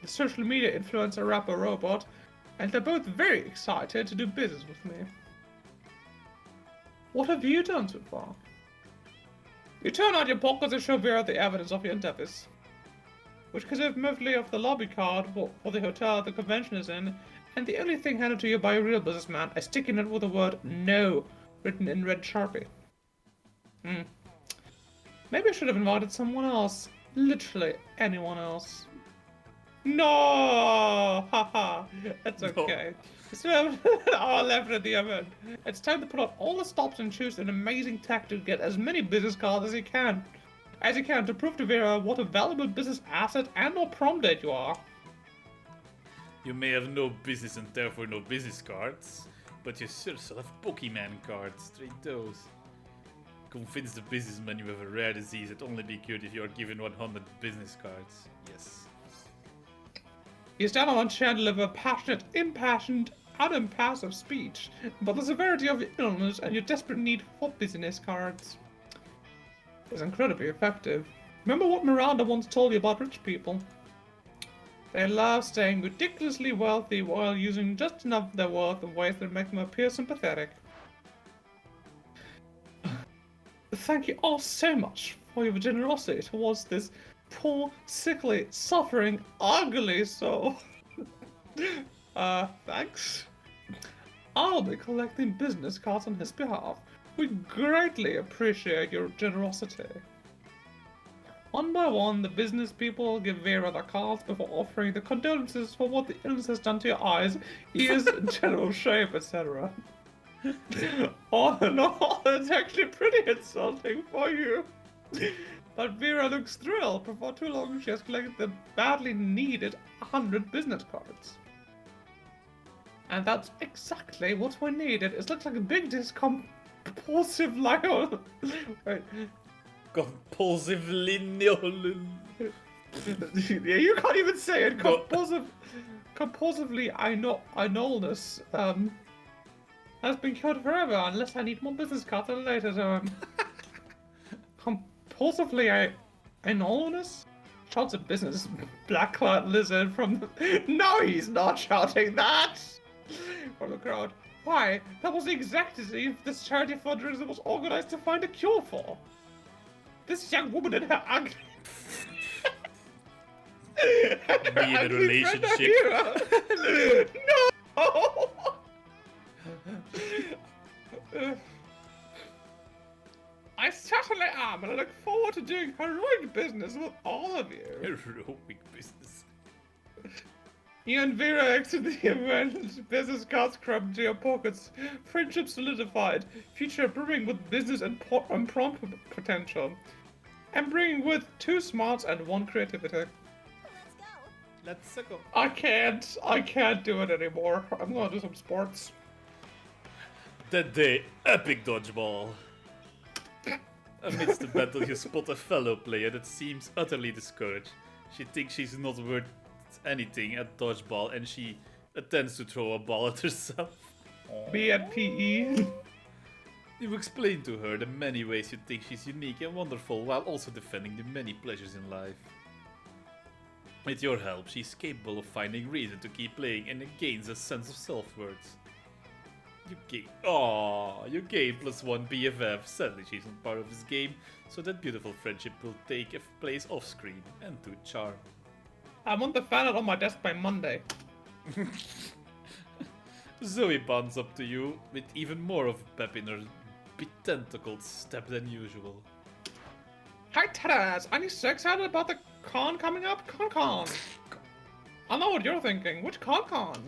the social media influencer rapper robot, and they're both very excited to do business with me. What have you done so far? You turn out your pockets and show Vera the evidence of your endeavors, which consists mostly of the lobby card for the hotel the convention is in, and the only thing handed to you by a real businessman, a sticky note with the word "No" written in red Sharpie. Maybe I should have invited someone else. Literally anyone else. No! Haha. That's okay. So, hour left at the event. It's time to put on all the stops and choose an amazing tack to get as many business cards as you can. To prove to Vera what a valuable business asset and or prom date you are. You may have no business and therefore no business cards, but you sure still have Pokemon cards. Trade those. Convince the businessman you have a rare disease that only be cured if you are given 100 business cards. Yes. You stand on one chair and deliver passionate, impassioned, unimpassive speech about the severity of your illness and your desperate need for business cards. It's incredibly effective. Remember what Miranda once told you about rich people? They love staying ridiculously wealthy while using just enough of their wealth in ways that make them appear sympathetic. Thank you all so much for your generosity towards this poor, sickly, suffering, ugly soul. Thanks. I'll be collecting business cards on his behalf, We greatly appreciate your generosity. One by one, the business people give Vera the cards before offering the condolences for what the illness has done to your eyes, ears, general shape, etc. All in all, it's actually pretty insulting for you. But Vera looks thrilled. Before too long, she has collected the badly needed 100 business cards. And that's exactly what we needed. It looks like a big compulsive lion. Wait. Compulsively no. Yeah, you can't even say it. No. Compulsively anolness has been killed forever unless I need more business cards at a later time. Compulsively anolness? Shouts at business black clad lizard from the... No, he's not shouting that! From the crowd. Why? That was the exact disease this charity fundraiser was organized to find a cure for. This young woman and her ugly... Be in a relationship. No! I certainly am, and I look forward to doing heroic business with all of you. Heroic business. You and Vera exit the event, business cards crammed into your pockets, friendship solidified, future brimming with business and prom potential, and bringing with 2 smarts and 1 creativity. Let's go. I can't do it anymore. I'm gonna do some sports. That day, epic dodgeball. Amidst the battle, you spot a fellow player that seems utterly discouraged. She thinks she's not worth anything at dodgeball, and she attempts to throw a ball at herself. Be at PE. You explain to her the many ways you think she's unique and wonderful, while also defending the many pleasures in life. With your help, she's capable of finding reason to keep playing and gains a sense of self-worth. You gain +1 BFF. Sadly, she's not part of this game, so that beautiful friendship will take place off-screen and to charm. I want the fan art on my desk by Monday. Zoe bonds up to you with even more of pep in her tentacled step than usual. Hi, Tadas! Are you so excited about the con coming up? Con. I know what you're thinking. Which con? Con,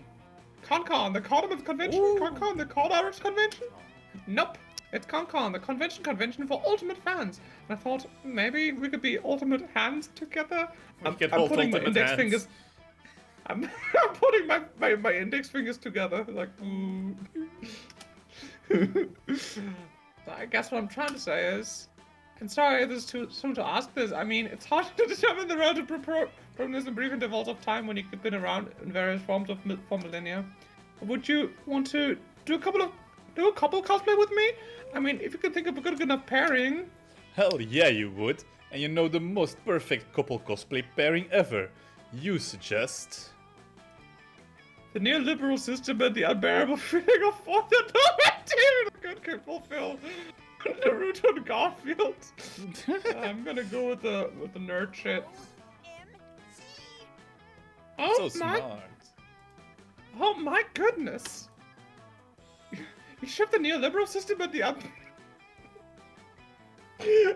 the Cardamom Convention? Ooh. Con, the Card Irish Convention? Nope. It's Con, the convention for ultimate fans. And I thought maybe we could be ultimate hands together. I'm can hold putting my ultimate index hands. fingers. I'm putting my index fingers together, like ooh. So I guess what I'm trying to say is, and sorry this is too soon to ask this. I mean, it's hard to determine the relative prominence in brief intervals of time when you've been around in various forms for millennia. Would you want to do a couple cosplay with me? I mean, if you could think of a good enough pairing. Hell yeah, you would. And you know the most perfect couple cosplay pairing ever. You suggest... The neoliberal system and the unbearable feeling of force and torment can fulfill Naruto and Garfield. I'm gonna go with the nerd shit. So smart. Oh my goodness! You shipped the neoliberal system and the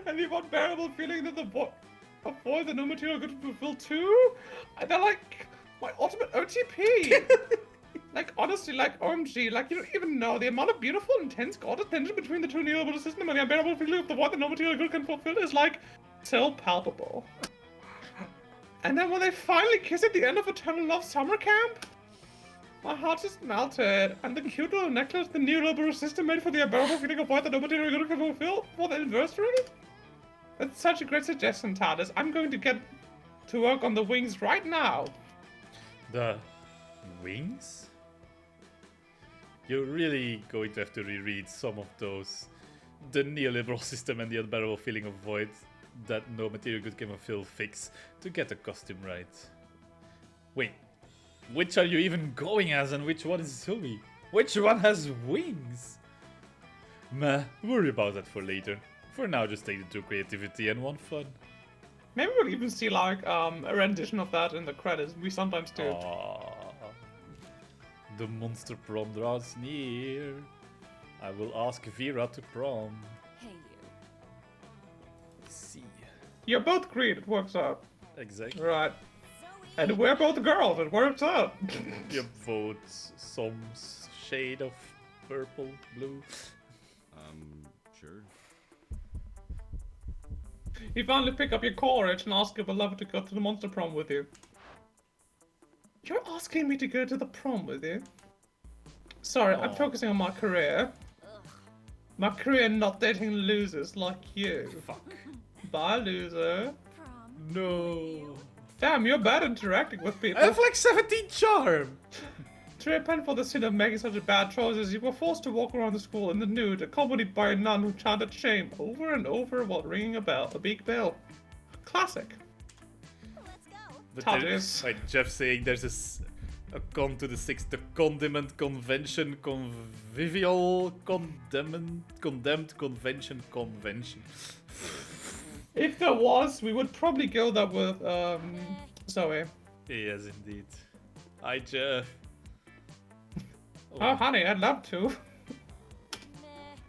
and the unbearable feeling that the void that no material could fulfill too? They're like my ultimate OTP! Like, honestly, like, OMG, like, you don't even know the amount of beautiful, intense god tension between the two neoliberal system and the unbearable feeling of the void that no material good can fulfill is, like, so palpable. And then when they finally kiss at the end of Eternal Love Summer Camp, my heart just melted, and the cute little necklace the neoliberal system made for the unbearable feeling of void that no material good can fulfill for the anniversary? That's such a great suggestion, Tardis. I'm going to get to work on the wings right now. The wings? You're really going to have to reread some of those. The neoliberal system and the unbearable feeling of void that no material good can fulfill fix to get the costume right. Wait, which are you even going as and which one is Zoe? Which one has wings? Meh, worry about that for later. For now, just take the 2 creativity and 1 fun. Maybe we'll even see like a rendition of that in the credits. We sometimes do. Aww. The monster prom draws near. I will ask Vera to prom. Hey, you. See. You're both green, it works out. Exactly. Right. And we're both girls, it works out. Your votes some shade of purple, blue. Sure. You finally pick up your courage and ask your beloved to go to the monster prom with you. You're asking me to go to the prom with you? Sorry, I'm Aw. focusing on my career. My career not dating losers like you. Fuck. Bye, loser. Prom. No. Damn, you're bad interacting with people. I have like 17 charm. To repent for the sin of making such a bad choices, you were forced to walk around the school in the nude, accompanied by a nun who chanted shame over and over while ringing a big bell. Classic. Let's go. But Tough there- is. like Jeff saying, there's a con to the sixth, the condiment convention, convivial, condemned convention. If there was, we would probably go there with, Zoe. Yes, indeed. Hi, Jeff. Oh, honey, I'd love to.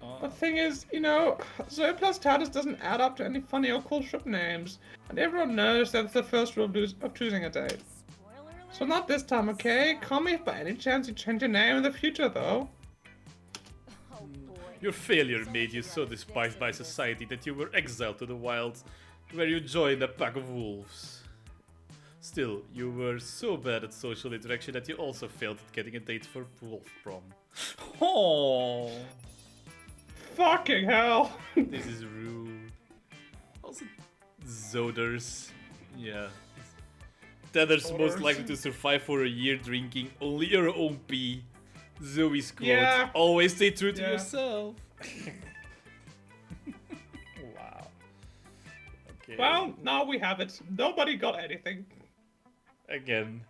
Nah. The thing is, you know, Zoe plus Tatus doesn't add up to any funny or cool ship names. And everyone knows that's the first rule of choosing a date. Spoiler alert. So not this time, okay? Call me if by any chance you change your name in the future, though. Oh boy. Your failure made you so despised by society that you were exiled to the wilds, where you joined a pack of wolves. Still, you were so bad at social interaction that you also failed at getting a date for wolf prom. Oh, Fucking hell. this is rude. Also, Zoders. Yeah. Tanner's most Zoders. likely to survive for a year drinking only your own pee. Zoe's quote, Yeah. always stay true to Yeah. yourself. Wow. Okay. Well, now we have it. Nobody got anything. Again.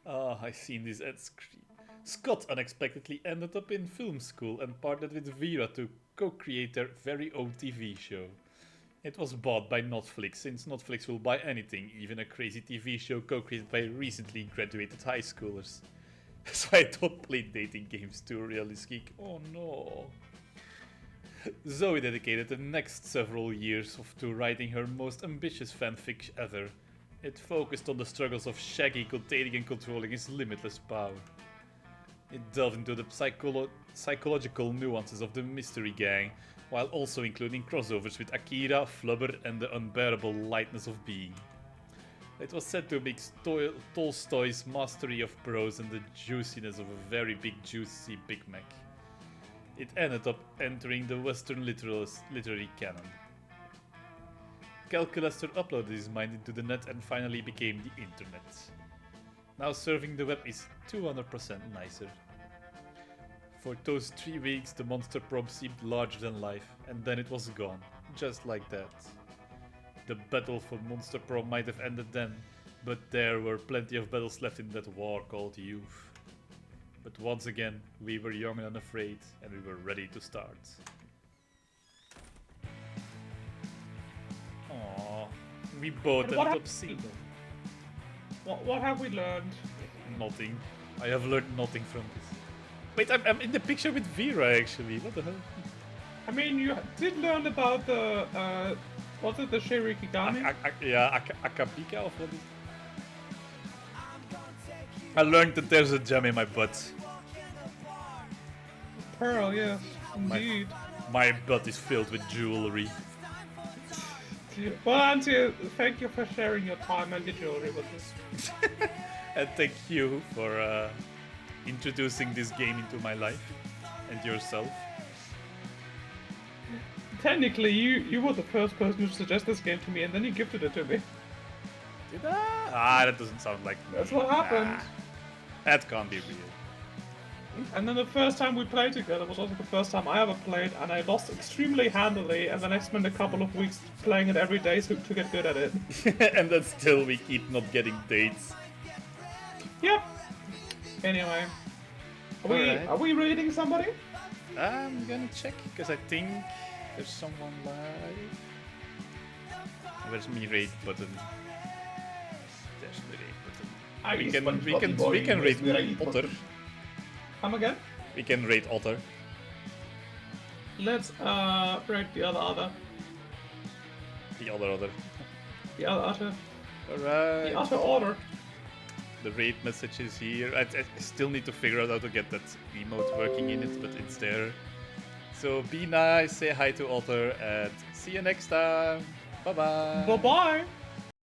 Ah, I seen this ad screen. Scott unexpectedly ended up in film school and partnered with Vera to co-create their very own TV show. It was bought by Netflix, since Netflix will buy anything, even a crazy TV show co-created by recently graduated high schoolers. So I don't play dating games too, realist geek. Oh no. Zoe dedicated the next several years to writing her most ambitious fanfic ever. It focused on the struggles of Shaggy containing and controlling his limitless power. It delved into the psychological nuances of the Mystery Gang, while also including crossovers with Akira, Flubber, and the unbearable lightness of being. It was said to mix Tolstoy's mastery of prose and the juiciness of a very big juicy Big Mac. It ended up entering the Western literary canon. Calculaster uploaded his mind into the net and finally became the internet. Now surfing the web is 200% nicer. For those 3 weeks the monster prom seemed larger than life, and then it was gone, just like that. The battle for monster prom might have ended then, but there were plenty of battles left in that war called youth. But once again, we were young and unafraid, and we were ready to start. Aww, we both And what ended up hap- single. What have we learned? Nothing. I have learned nothing from this. Wait, I'm in the picture with Vera actually. What the hell? I mean, you did learn about the, was it the Shirikigami? Akabika or what is it? I learned that there's a gem in my butt. Pearl, yes, indeed. My butt is filled with jewelry. Well, Auntie, thank you for sharing your time and your jewelry with us. And thank you for introducing this game into my life and yourself. Technically, you were the first person to suggest this game to me, and then you gifted it to me. Did I? Ah, that doesn't sound like me. That's what happened. Ah, that can't be real. And then the first time we played together was also the first time I ever played, and I lost extremely handily, and then I spent a couple of weeks playing it every day to get good at it. And then still we keep not getting dates. Yep. Anyway. Alright. Are we raiding somebody? I'm gonna check, because I think there's someone live. Where's my rate button? There's the rate button. We can rate Potter. Come again? We can rate Otter. Let's break the other. The other. The other. Alright. The other order. The raid message is here. I still need to figure out how to get that emote working in it, but it's there. So be nice, say hi to Otter, and see you next time. Bye bye. Bye bye.